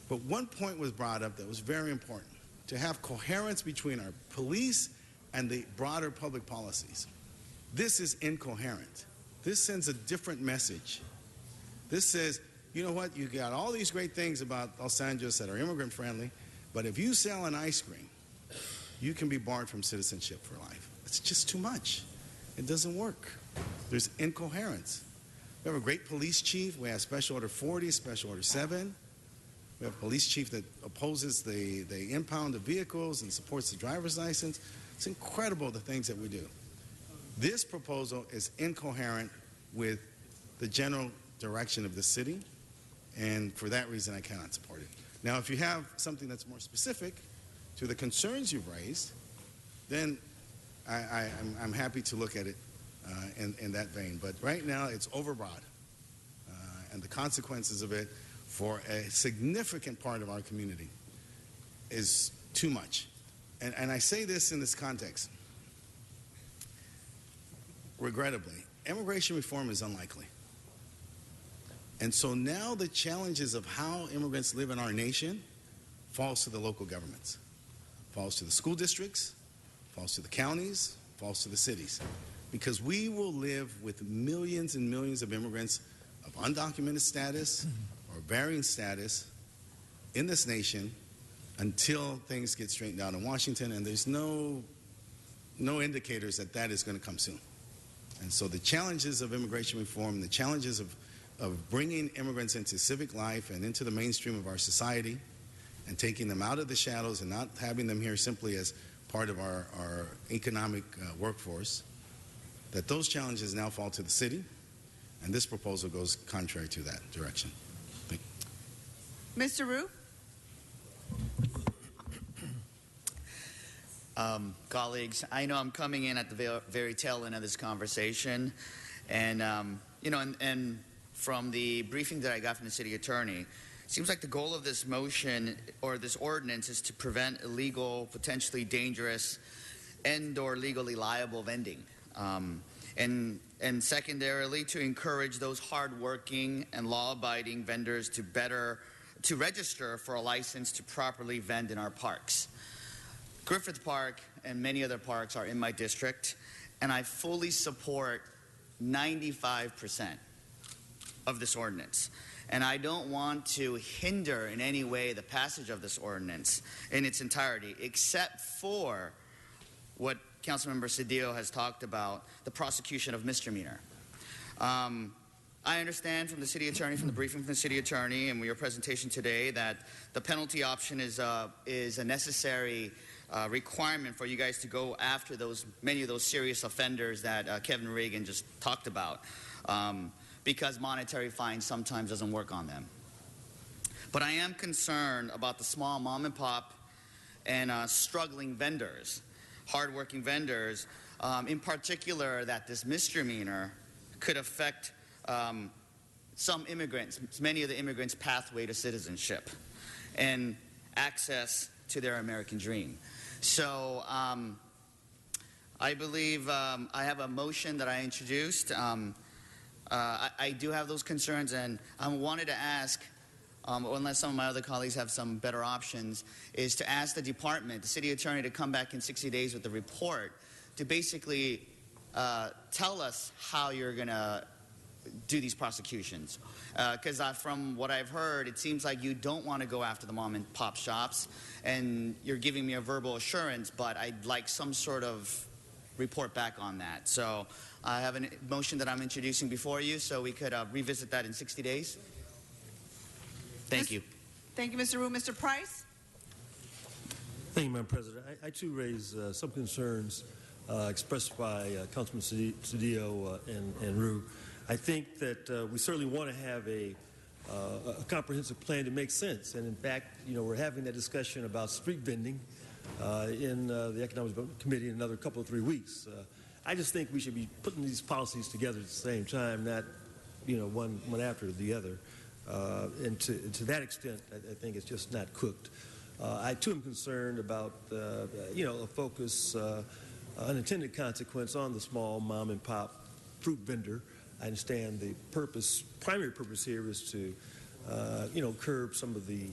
But one point was brought up that was very important. to have coherence between our police and the broader public policies. This is incoherent. This sends a different message. This says, you know what, you got all these great things about Los Angeles that are immigrant friendly, but if you sell an ice cream, you can be barred from citizenship for life. It's just too much. It doesn't work. There's incoherence. We have a great police chief. We have Special Order 40, Special Order 7. We have a police chief that opposes the impound of vehicles and supports the driver's license. It's incredible the things that we do. This proposal is incoherent with the general direction of the city, and for that reason I cannot support it. Now, if you have something that's more specific to the concerns you've raised, then I'm happy to look at it in that vein. But right now it's overbroad, and the consequences of it for a significant part of our community is too much. And I say this in this context. Regrettably, immigration reform is unlikely. And so now the challenges of how immigrants live in our nation falls to the local governments, falls to the school districts, falls to the counties, falls to the cities. Because we will live with millions and millions of immigrants of undocumented status or varying status in this nation until things get straightened out in Washington, and there's no indicators that that is going to come soon. And so the challenges of immigration reform, the challenges of bringing immigrants into civic life and into the mainstream of our society and taking them out of the shadows and not having them here simply as part of our economic workforce, that those challenges now fall to the city, and this proposal goes contrary to that direction. Thank you. Mr. Rue? Colleagues, I know I'm coming in at the very tail end of this conversation, and and from the briefing that I got from the city attorney, it seems like the goal of this motion or this ordinance is to prevent illegal, potentially dangerous, and/or legally liable vending, and secondarily to encourage those hardworking and law-abiding vendors to register for a license to properly vend in our parks. Griffith Park and many other parks are in my district, and I fully support 95% of this ordinance. And I don't want to hinder in any way the passage of this ordinance in its entirety, except for what Councilmember Cedillo has talked about, the prosecution of misdemeanor. I understand from the city attorney, from the briefing from the city attorney and your presentation today, that the penalty option is a necessary requirement for you guys to go after many of those serious offenders that Kevin Regan just talked about, because monetary fines sometimes doesn't work on them. But I am concerned about the small mom and pop and struggling vendors, hardworking vendors, in particular that this misdemeanor could affect some immigrants, many of the immigrants' pathway to citizenship and access to their American dream. So I believe I have a motion that I introduced. I do have those concerns, and I wanted to ask, unless some of my other colleagues have some better options, is to ask the department, the city attorney, to come back in 60 days with a report to basically tell us how you're going to do these prosecutions. Because from what I've heard, it seems like you don't want to go after the mom and pop shops, and you're giving me a verbal assurance, but I'd like some sort of report back on that. So I have a motion that I'm introducing before you, so we could revisit that in 60 days. Thank you. Thank you, Mr. Rue. Mr. Price? Thank you, Madam President. I too raise some concerns expressed by Councilman Cedillo and Rue. I think that we certainly want to have a comprehensive plan to make sense. And in fact, we're having that discussion about street vending in the Economic Development Committee in another couple of 3 weeks. I just think we should be putting these policies together at the same time, not one after the other. And to that extent, I think it's just not cooked. I too am concerned about a focus, unintended consequence on the small mom and pop fruit vendor. I understand the primary purpose here is to curb some of the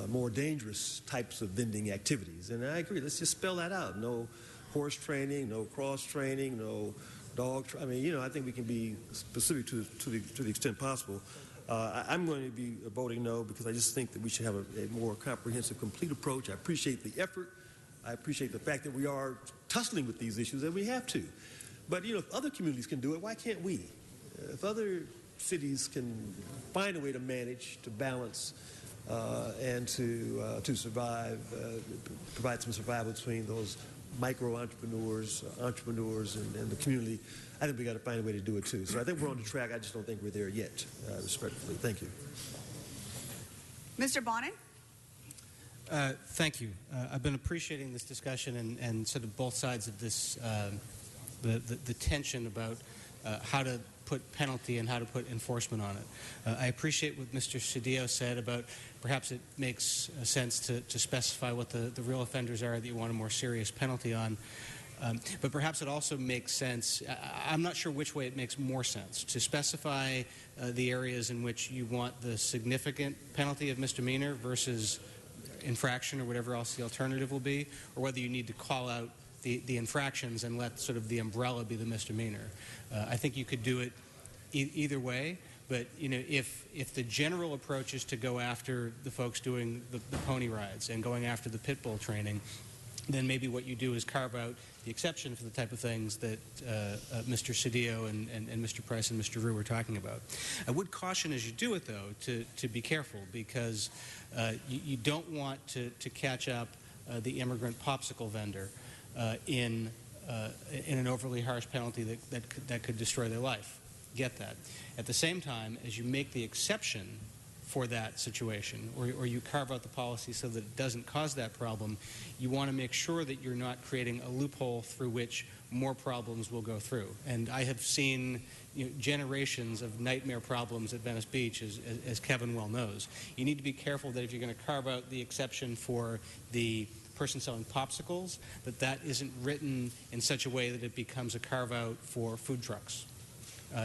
more dangerous types of vending activities. And I agree. Let's just spell that out. No horse training, no cross training, no dog. I mean, I think we can be specific to the extent possible. I'm going to be voting no because I just think that we should have a more comprehensive, complete approach. I appreciate the effort. I appreciate the fact that we are tussling with these issues, and we have to. But, if other communities can do it, why can't we? If other cities can find a way to manage, to balance, and to survive, provide some survival between those micro entrepreneurs, and the community, I think we got to find a way to do it too. So I think we're on the track. I just don't think we're there yet, respectfully. Thank you. Mr. Bonin? Thank you. I've been appreciating this discussion and sort of both sides of this, the tension about how to put penalty and how to put enforcement on it. I appreciate what Mr. Cedillo said about perhaps it makes sense to specify what the real offenders are that you want a more serious penalty on. But perhaps it also makes sense, I'm not sure which way it makes more sense, to specify the areas in which you want the significant penalty of misdemeanor versus infraction or whatever else the alternative will be, or whether you need to call out the infractions and let sort of the umbrella be the misdemeanor. I think you could do it either way, but if the general approach is to go after the folks doing the pony rides and going after the pit bull training, then maybe what you do is carve out the exception for the type of things that Mr. Cedillo and Mr. Price and Mr. Rue were talking about. I would caution as you do it, though, to be careful because you don't want to catch up the immigrant popsicle vendor in an overly harsh penalty that could destroy their life. Get that. At the same time, as you make the exception for that situation, or you carve out the policy so that it doesn't cause that problem, you want to make sure that you're not creating a loophole through which more problems will go through. And I have seen generations of nightmare problems at Venice Beach, as Kevin well knows. You need to be careful that if you're going to carve out the exception for the person selling popsicles, that isn't written in such a way that it becomes a carve-out for food trucks.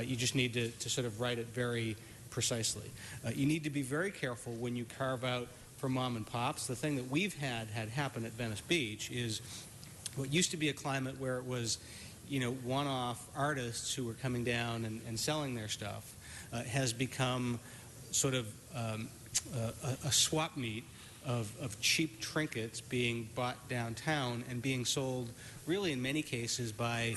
You just need to sort of write it very precisely. You need to be very careful when you carve out for mom and pops. The thing that we've had happen at Venice Beach is what used to be a climate where it was, one-off artists who were coming down and selling their stuff has become sort of a swap meet of cheap trinkets being bought downtown and being sold really in many cases by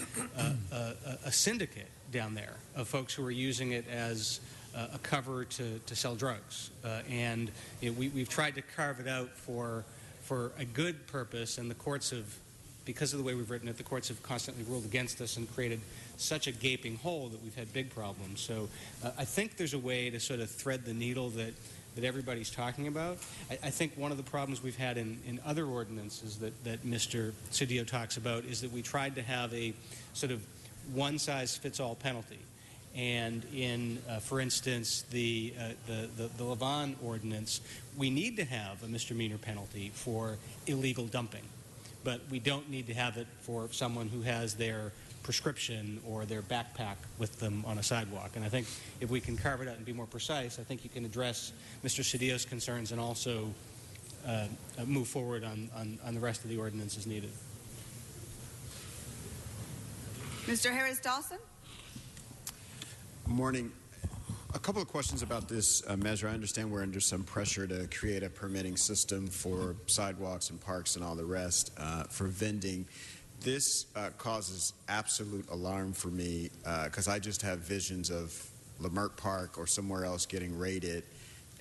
a syndicate down there of folks who are using it as a cover to sell drugs. And we've tried to carve it out for a good purpose, and the courts have, because of the way we've written it, the courts have constantly ruled against us and created such a gaping hole that we've had big problems. So I think there's a way to sort of thread the needle that everybody's talking about. I think one of the problems we've had in other ordinances that Mr. Cedillo talks about is that we tried to have a sort of one-size-fits-all penalty. And in, for instance, the Lavon ordinance, we need to have a misdemeanor penalty for illegal dumping. But we don't need to have it for someone who has their prescription or their backpack with them on a sidewalk. And I think if we can carve it out and be more precise, I think you can address Mr. Cedillo's concerns and also move forward on the rest of the ordinance as needed. Mr. Harris Dawson? Good morning. A couple of questions about this measure. I understand we're under some pressure to create a permitting system for sidewalks and parks and all the rest for vending. This causes absolute alarm for me because I just have visions of Leimert Park or somewhere else getting raided,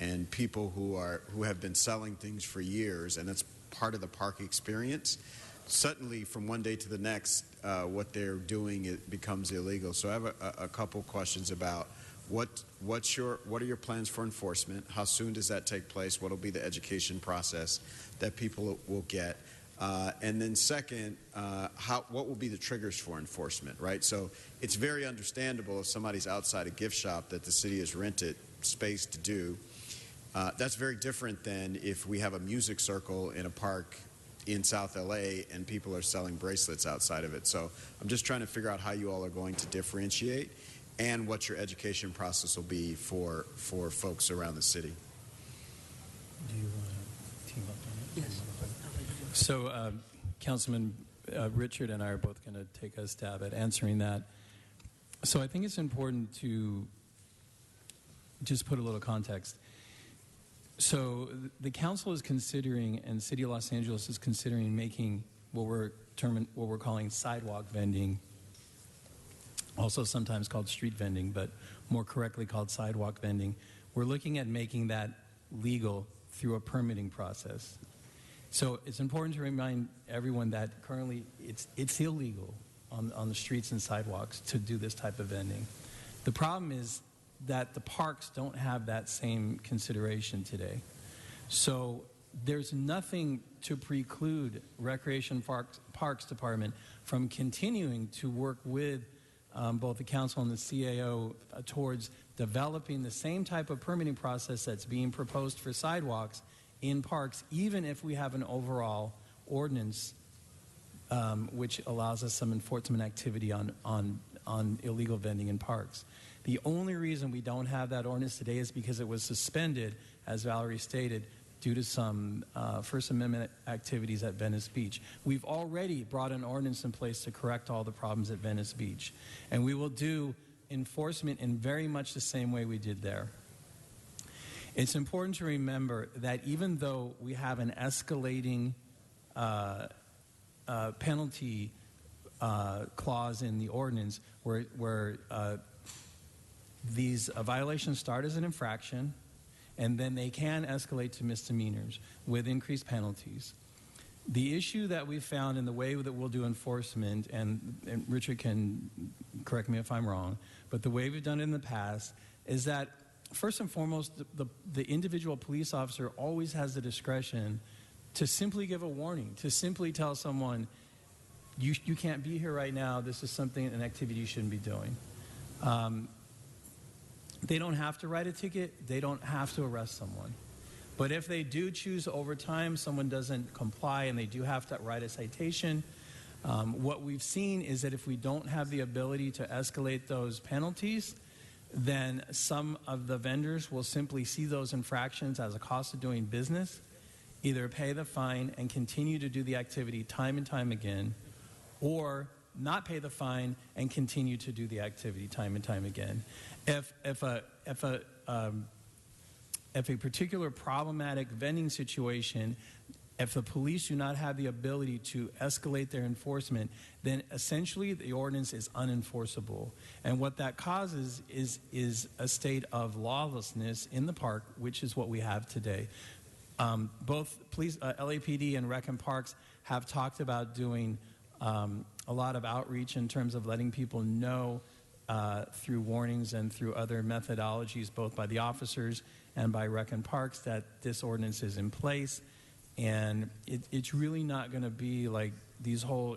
and people who have been selling things for years, and it's part of the park experience. Suddenly, from one day to the next, what they're doing it becomes illegal. So I have a couple questions about what are your plans for enforcement? How soon does that take place? What will be the education process that people will get? And then second, what will be the triggers for enforcement, right? So it's very understandable if somebody's outside a gift shop that the city has rented space to do. That's very different than if we have a music circle in a park in South LA and people are selling bracelets outside of it. So I'm just trying to figure out how you all are going to differentiate and what your education process will be for folks around the city. Do you want to team up on it? Yes. So, Councilman Richard and I are both going to take a stab at answering that. So I think it's important to just put a little context. So the council is considering, and City of Los Angeles is considering making what we're calling sidewalk vending, also sometimes called street vending, but more correctly called sidewalk vending. We're looking at making that legal through a permitting process. So it's important to remind everyone that currently it's illegal on the streets and sidewalks to do this type of vending. The problem is that the parks don't have that same consideration today. So there's nothing to preclude Recreation Parks Department from continuing to work with both the council and the CAO towards developing the same type of permitting process that's being proposed for sidewalks in parks, even if we have an overall ordinance which allows us some enforcement activity on illegal vending in parks. The only reason we don't have that ordinance today is because it was suspended, as Valerie stated, due to some First Amendment activities at Venice Beach. We've already brought an ordinance in place to correct all the problems at Venice Beach, and we will do enforcement in very much the same way we did there. It's important to remember that even though we have an escalating penalty clause in the ordinance where these violations start as an infraction and then they can escalate to misdemeanors with increased penalties. The issue that we found in the way that we'll do enforcement, and Richard can correct me if I'm wrong, but the way we've done it in the past is that first and foremost, the individual police officer always has the discretion to simply give a warning, to simply tell someone, you can't be here right now, this is an activity you shouldn't be doing. They don't have to write a ticket, they don't have to arrest someone. But if they do choose over time, someone doesn't comply and they do have to write a citation, what we've seen is that if we don't have the ability to escalate those penalties, then some of the vendors will simply see those infractions as a cost of doing business, either pay the fine and continue to do the activity time and time again, or not pay the fine and continue to do the activity time and time again. If a particular problematic vending situation, if the police do not have the ability to escalate their enforcement, then essentially the ordinance is unenforceable. And what that causes is a state of lawlessness in the park, which is what we have today. Both LAPD and Rec and Parks have talked about doing a lot of outreach in terms of letting people know through warnings and through other methodologies, both by the officers and by Rec and Parks, that this ordinance is in place. And it's really not going to be like these whole,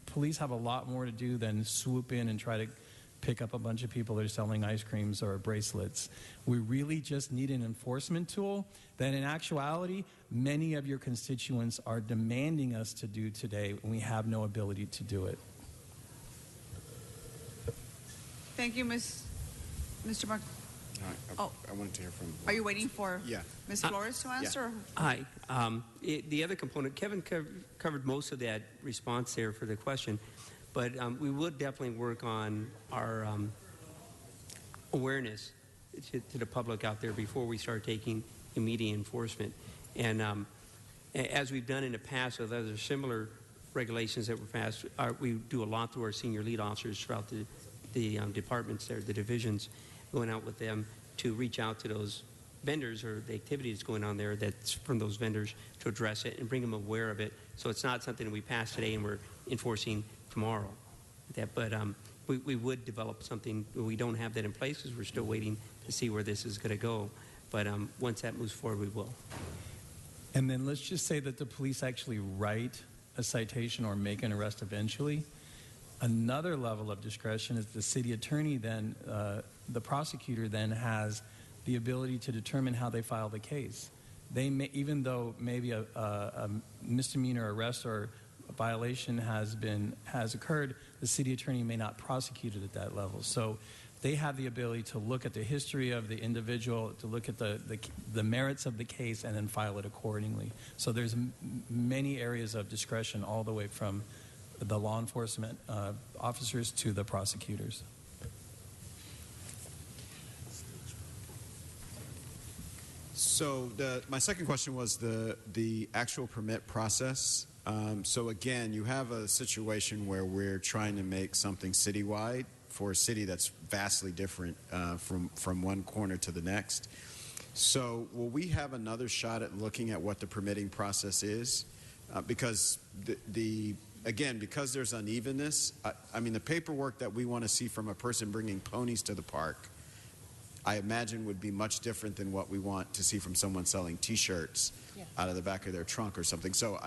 police have a lot more to do than swoop in and try to pick up a bunch of people that are selling ice creams or bracelets. We really just need an enforcement tool that in actuality, many of your constituents are demanding us to do today, and we have no ability to do it. Thank you, Mr. Mark. I wanted to hear from... Are you waiting for Yeah. Ms. Flores to answer? Hi. The other component, Kevin covered most of that response there for the question, but we would definitely work on our awareness to the public out there before we start taking immediate enforcement. And as we've done in the past with other similar regulations that were passed, we do a lot through our senior lead officers throughout the departments there, the divisions, going out with them to reach out to those vendors or the activities going on there that's from those vendors to address it and bring them aware of it. So it's not something that we pass today and we're enforcing tomorrow. But we would develop something. We don't have that in place because we're still waiting to see where this is going to go. But once that moves forward, we will. And then let's just say that the police actually write a citation or make an arrest eventually. Another level of discretion is the city attorney then, the prosecutor then has the ability to determine how they file the case. They may, even though maybe a misdemeanor arrest or a violation has occurred, the city attorney may not prosecute it at that level. So they have the ability to look at the history of the individual, to look at the merits of the case, and then file it accordingly. So there's many areas of discretion, all the way from the law enforcement officers to the prosecutors. So my second question was the actual permit process. So again, you have a situation where we're trying to make something citywide for a city that's vastly different from one corner to the next. So will we have another shot at looking at what the permitting process is? Because again, because there's unevenness, I mean, the paperwork that we want to see from a person bringing ponies to the park, I imagine would be much different than what we want to see from someone selling T-shirts out of the back of their trunk or something. So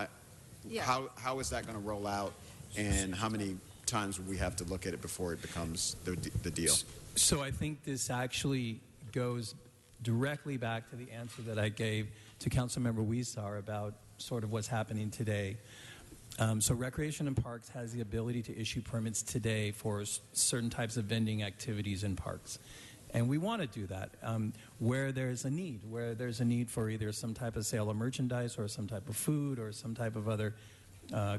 how is that going to roll out, and how many times would we have to look at it before it becomes the deal? So I think this actually goes directly back to the answer that I gave to Councilmember Huizar about sort of what's happening today. So Recreation and Parks has the ability to issue permits today for certain types of vending activities in parks. And we want to do that where there's a need for either some type of sale of merchandise or some type of food or some type of other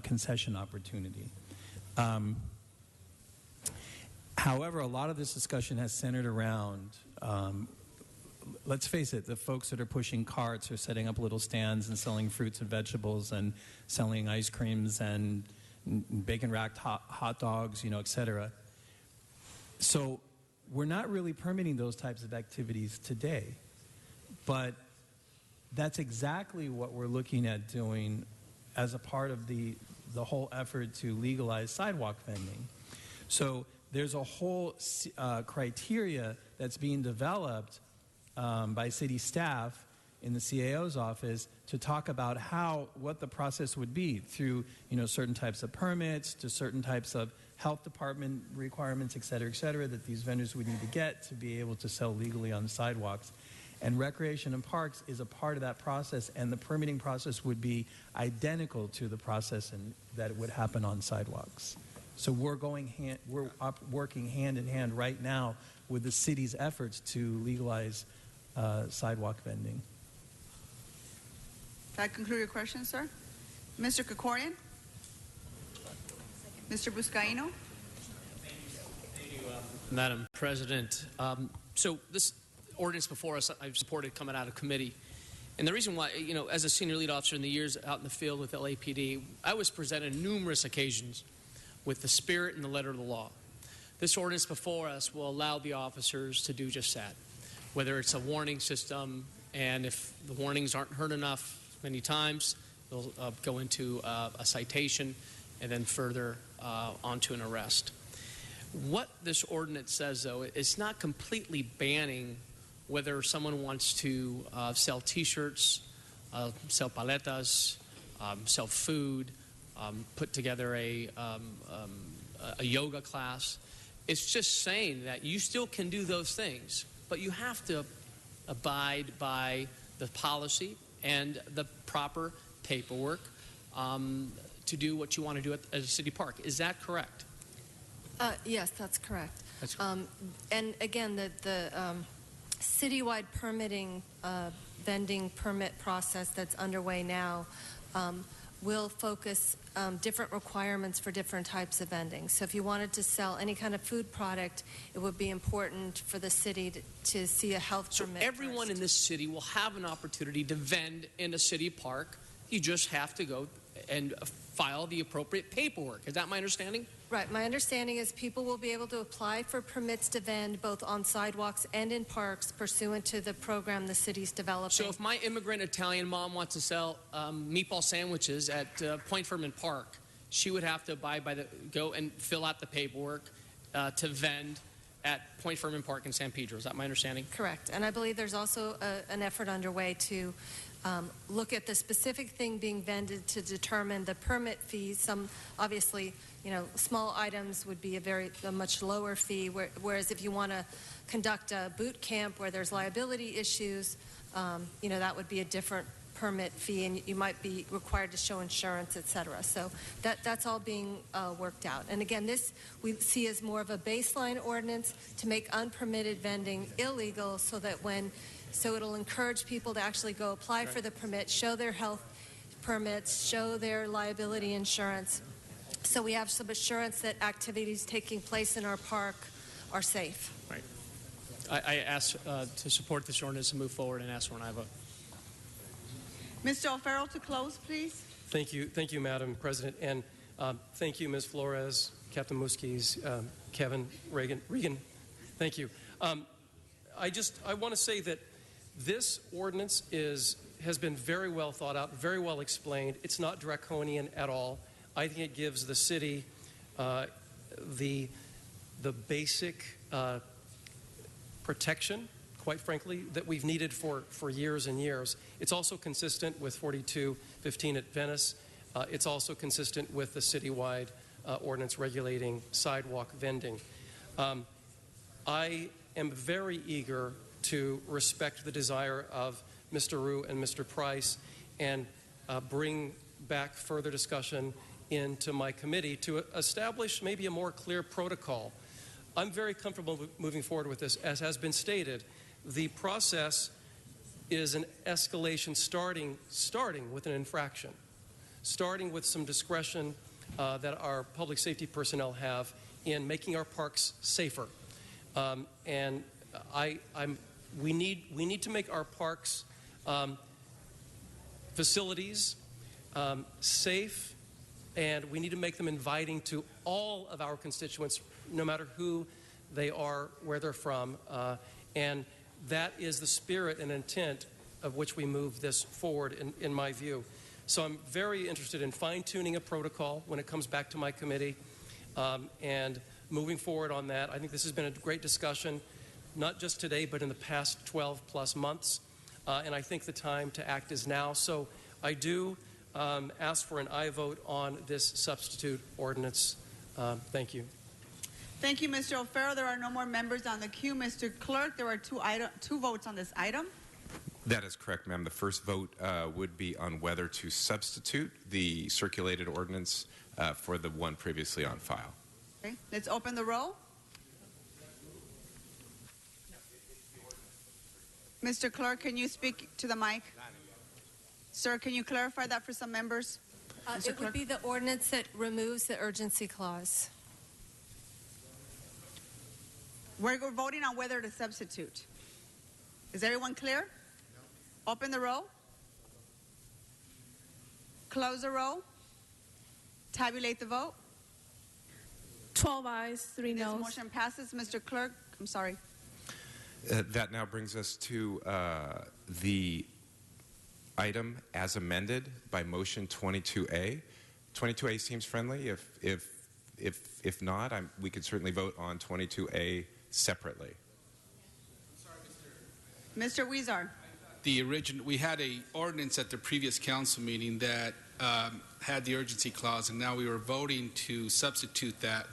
concession opportunity. However, a lot of this discussion has centered around, let's face it, the folks that are pushing carts or setting up little stands and selling fruits and vegetables and selling ice creams and bacon-wrapped hot dogs, et cetera. So we're not really permitting those types of activities today, but that's exactly what we're looking at doing as a part of the whole effort to legalize sidewalk vending. So there's a whole criteria that's being developed by city staff in the CAO's office to talk about what the process would be through certain types of permits to certain types of health department requirements, et cetera, that these vendors would need to get to be able to sell legally on sidewalks. And Recreation and Parks is a part of that process, and the permitting process would be identical to the process that would happen on sidewalks. So we're working hand in hand right now with the city's efforts to legalize sidewalk vending. That conclude your question, sir? Mr. Krikorian? Mr. Buscaino? Thank you, Madam President. So this ordinance before us, I've supported coming out of committee. And the reason why, as a senior lead officer in the years out in the field with LAPD, I was presented on numerous occasions with the spirit and the letter of the law. This ordinance before us will allow the officers to do just that, whether it's a warning system, and if the warnings aren't heard enough many times, they'll go into a citation and then further onto an arrest. What this ordinance says, though, it's not completely banning whether someone wants to sell T-shirts, sell paletas, sell food, put together a yoga class. It's just saying that you still can do those things, but you have to abide by the policy and the proper paperwork to do what you want to do at a city park. Is that correct? Yes, that's correct. That's correct. And again, the citywide permitting vending permit process that's underway now will focus different requirements for different types of vending. So if you wanted to sell any kind of food product, it would be important for the city to see a health permit. So everyone in this city will have an opportunity to vend in a city park. You just have to go and file the appropriate paperwork. Is that my understanding? Right. My understanding is people will be able to apply for permits to vend both on sidewalks and in parks pursuant to the program the city's developing. So if my immigrant Italian mom wants to sell meatball sandwiches at Point Fermin Park, she would have to go and fill out the paperwork to vend at Point Fermin Park in San Pedro. Is that my understanding? Correct. And I believe there's also an effort underway to look at the specific thing being vended to determine the permit fees. Some, obviously, small items would be a much lower fee, whereas if you want to conduct a boot camp where there's liability issues, that would be a different permit fee, and you might be required to show insurance, et cetera. So that's all being worked out. And again, this we see as more of a baseline ordinance to make unpermitted vending illegal, so it'll encourage people to actually go apply for the permit, show their health permits, show their liability insurance, so we have some assurance that activities taking place in our park are safe. Right. I ask to support this ordinance and move forward, and ask for an aye vote. Mr. O'Farrell to close, please. Thank you, Madam President, and thank you, Ms. Flores, Captain Muskies, Kevin, Regan. Thank you. I want to say that this ordinance has been very well thought out, very well explained. It's not draconian at all. I think it gives the city the basic protection, quite frankly, that we've needed for years and years. It's also consistent with 4215 at Venice. It's also consistent with the citywide ordinance regulating sidewalk vending. I am very eager to respect the desire of Mr. Rue and Mr. Price and bring back further discussion into my committee to establish maybe a more clear protocol. I'm very comfortable moving forward with this. As has been stated, the process is an escalation starting with an infraction, starting with some discretion that our public safety personnel have in making our parks safer. And we need to make our parks facilities safe, and we need to make them inviting to all of our constituents, no matter who they are, where they're from. And that is the spirit and intent of which we move this forward, in my view. So I'm very interested in fine-tuning a protocol when it comes back to my committee and moving forward on that. I think this has been a great discussion, not just today, but in the past 12-plus months. And I think the time to act is now. So I do ask for an aye vote on this substitute ordinance. Thank you. Thank you, Mr. O'Farrell. There are no more members on the queue. Mr. Clerk, there are two votes on this item. That is correct, ma'am. The first vote would be on whether to substitute the circulated ordinance for the one previously on file. Okay, let's open the roll. Mr. Clerk, can you speak to the mic? Sir, can you clarify that for some members? It would be the ordinance that removes the urgency clause. We're voting on whether to substitute. Is everyone clear? No. Open the roll. Close the roll. Tabulate the vote. 12 ayes, 3 This noes. motion passes. Mr. Clerk, I'm sorry. That now brings us to the item as amended by motion 22A. 22A seems friendly. If not, we could certainly vote on 22A separately. Mr. Weezer. We had a ordinance at the previous council meeting that had the urgency clause, and now we were voting to substitute that.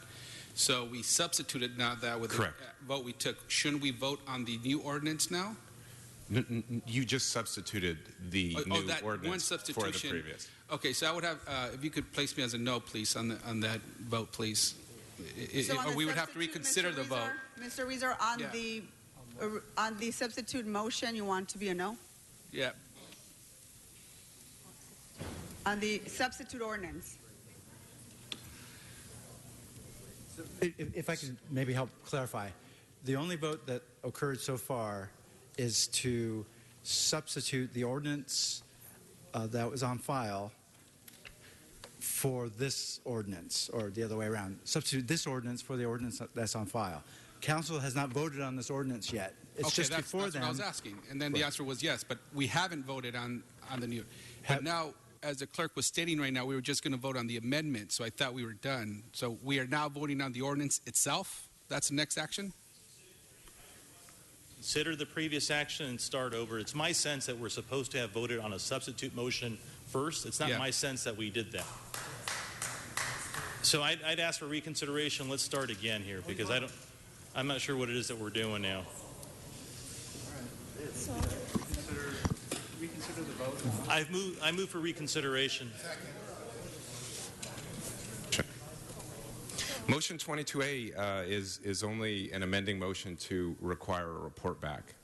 So we substituted now that with Correct. the vote we took. Shouldn't we vote on the new ordinance now? You just substituted the new that ordinance one for substitution. the previous. Okay, so I would have, if you could place me as a no, please, on that vote, please. So on Or the we would have to substitute, reconsider Mr. the vote. Mr. Weezer, on the substitute motion, you want to be a no? Yeah. On the substitute ordinance. If I could maybe help clarify, the only vote that occurred so far is to substitute the ordinance that was on file for this ordinance, or the other way around. Substitute this ordinance for the ordinance that's on file. Council has not voted on this ordinance yet. It's Okay, just that's before what them. I was asking. And then the answer was yes, but we haven't voted on the new. But now, as the clerk was stating right now, we were just going to vote on the amendment, so I thought we were done. So we are now voting on the ordinance itself? That's the next action? Consider the previous action and start over. It's my sense that we're supposed to have voted on a substitute motion first. It's not my sense that we did that. So I'd ask for reconsideration. Let's start again here, because I'm not sure what it is that we're doing now. So, Reconsider the I move for reconsideration. Motion 22A is only an amending motion to require a report back.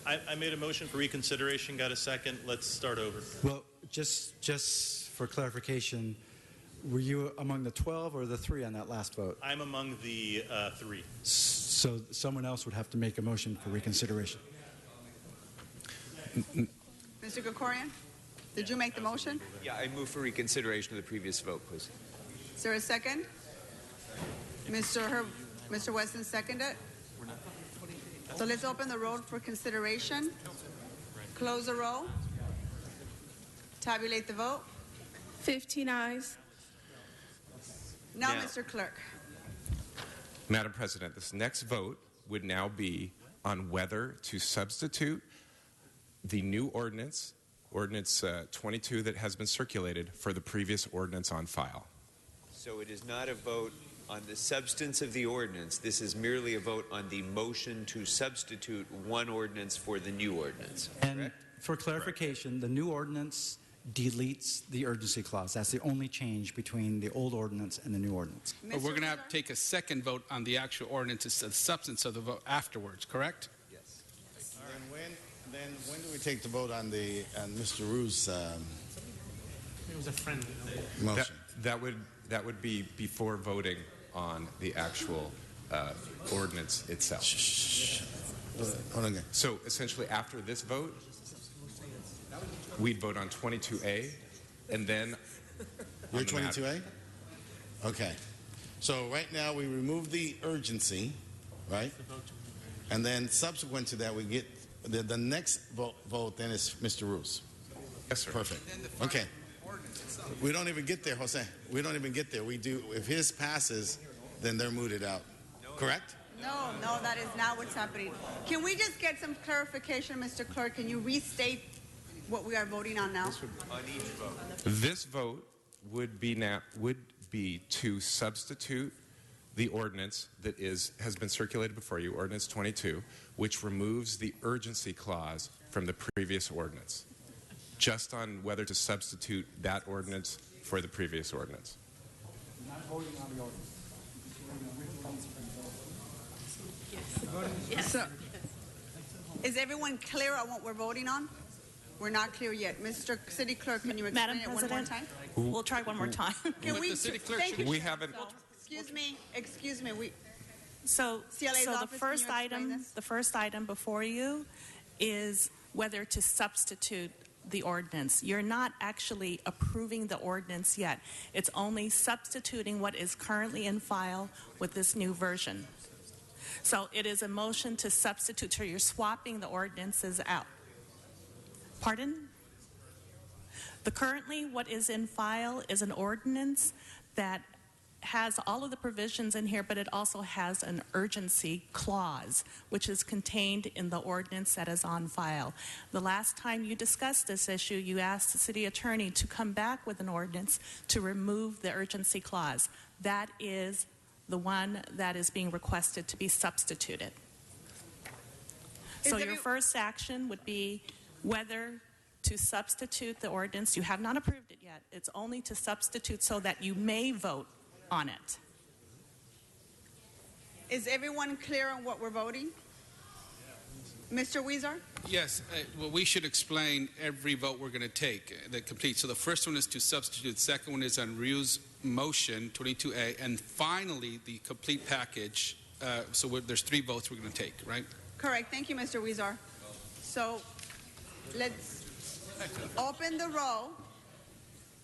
I made a motion for reconsideration, got a second. Let's start over. Well, just for clarification, were you among the 12 or the 3 on that last vote? I'm among the 3. So someone else would have to make a motion for reconsideration. Mr. Gregorian, did you make the motion? Yeah, I move for reconsideration of the previous vote, please. Is there a second? Mr. Weston seconded. So let's open the roll for consideration. Close the roll. Tabulate the vote. 15 ayes. Now, Mr. Clerk. Madam President, this next vote would now be on whether to substitute the new ordinance, Ordinance 22 that has been circulated, for the previous ordinance on file. So it is not a vote on the substance of the ordinance. This is merely a vote on the motion to substitute one ordinance for the new ordinance. And correct? for clarification, the new ordinance deletes the urgency clause. That's the only change between the old ordinance and the new ordinance. But we're going to have to take a second vote on the actual ordinance, the substance of the vote afterwards, correct? Yes. Then when do we take the vote on Mr. Rue's It was a friendly motion? That would be before voting on the actual ordinance itself. Hold on. So essentially, after this vote, we'd vote on 22A, and then You're on the matter. 22A? Okay. So right now we remove the urgency, right? And then subsequent to that, we get the next vote then is Mr. Roos. Yes, sir. Perfect. Okay. We don't even get there, Jose. We don't even get there. We do. If his passes, then they're mooted out. Correct? No, that is not what's happening. Can we just get some clarification, Mr. Clerk? Can you restate what we are voting on now? On each vote. This vote would be to substitute the ordinance that has been circulated before you, Ordinance 22, which removes the urgency clause from the previous ordinance, just on whether to substitute that ordinance for the previous ordinance. Not voting on the ordinance. Yes. So, is everyone clear on what we're voting on? We're not clear yet. Mr. City Clerk, can you explain Madam it one more President, time? we'll try one more time. Can we? the city clerk Thank you. We haven't. Excuse me. So CLA's office, the first can you explain item, this? the first item before you is whether to substitute the ordinance. You're not actually approving the ordinance yet. It's only substituting what is currently in file with this new version. So it is a motion to substitute, so you're swapping the ordinances out. Pardon? Currently, what is in file is an ordinance that has all of the provisions in here, but it also has an urgency clause, which is contained in the ordinance that is on file. The last time you discussed this issue, you asked the city attorney to come back with an ordinance to remove the urgency clause. That is the one that is being requested to be substituted. So your first action would be whether to substitute the ordinance. You have not approved it yet. It's only to substitute so that you may vote on it. Is everyone clear on what we're voting? Mr. Weezer? Yes. Well, we should explain every vote we're going to take, the complete. So the first one is to substitute. The second one is on Ryu's motion, 22A. And finally, the complete package. So there's 3 votes we're going to take, right? Correct. Thank you, Mr. Weezer. So let's open the roll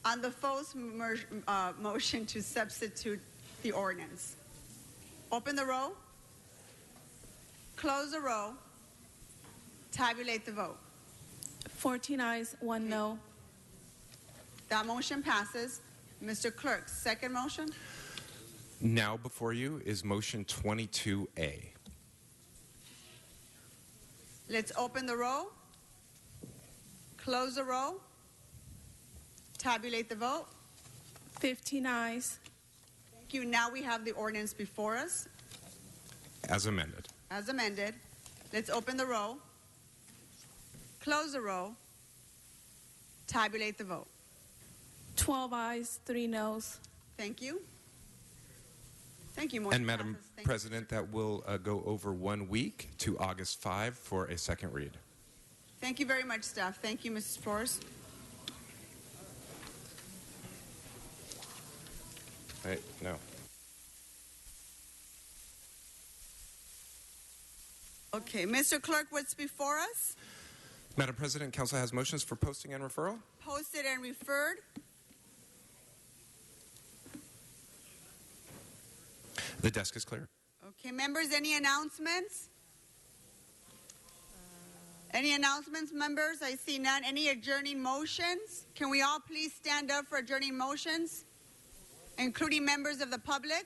on the Fo's motion to substitute the ordinance. Open the roll. Close the roll. Tabulate the vote. 14 ayes, 1 no. That motion passes. Mr. Clerk, second motion. Now before you is motion 22A. Let's open the roll. Close the roll. Tabulate the vote. 15 ayes. Thank you. Now we have the ordinance before us As amended. as amended. Let's open the roll, close the roll, tabulate the vote. 12 ayes, 3 noes. Thank you. Thank you, And Madam President, that will go over 1 week to August 5 for a second read. Thank you very much, staff. Thank you, Mrs. Forrest. Right? No. Okay, Mr. Clerk, what's before us? Madam President, Council has motions for posting and referral. Posted and referred. The desk is clear. Okay, members, any announcements? Any announcements, members? I see none. Any adjourning motions? Can we all please stand up for adjourning motions, including members of the public?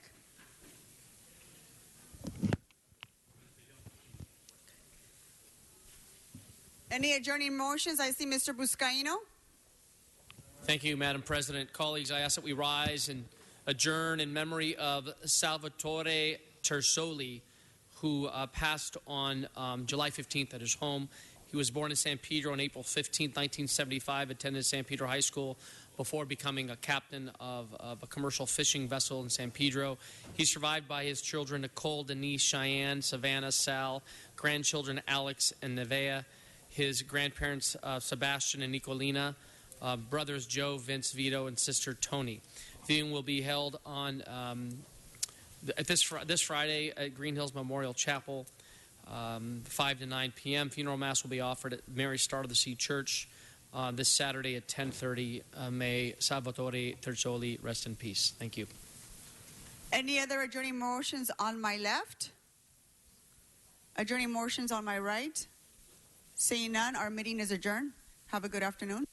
Any adjourning motions? I see Mr. Buscaino. Thank you, Madam President. Colleagues, I ask that we rise and adjourn in memory of Salvatore Tersoli, who passed on July 15th at his home. He was born in San Pedro on April 15, 1975, attended San Pedro High School before becoming a captain of a commercial fishing vessel in San Pedro. He's survived by his children, Nicole, Denise, Cheyenne, Savannah, Sal, grandchildren, Alex and Nevea, his grandparents, Sebastian and Nicolina, brothers Joe, Vince, Vito, and sister Tony. The viewing will be held on this Friday at Green Hills Memorial Chapel, 5 to 9 p.m. Funeral Mass will be offered at Mary Star of the Sea Church this Saturday at 10:30. May Salvatore Tersoli rest in peace. Thank you. Any other adjourning motions on my left? Adjourning motions on my right? Seeing none, our meeting is adjourned. Have a good afternoon.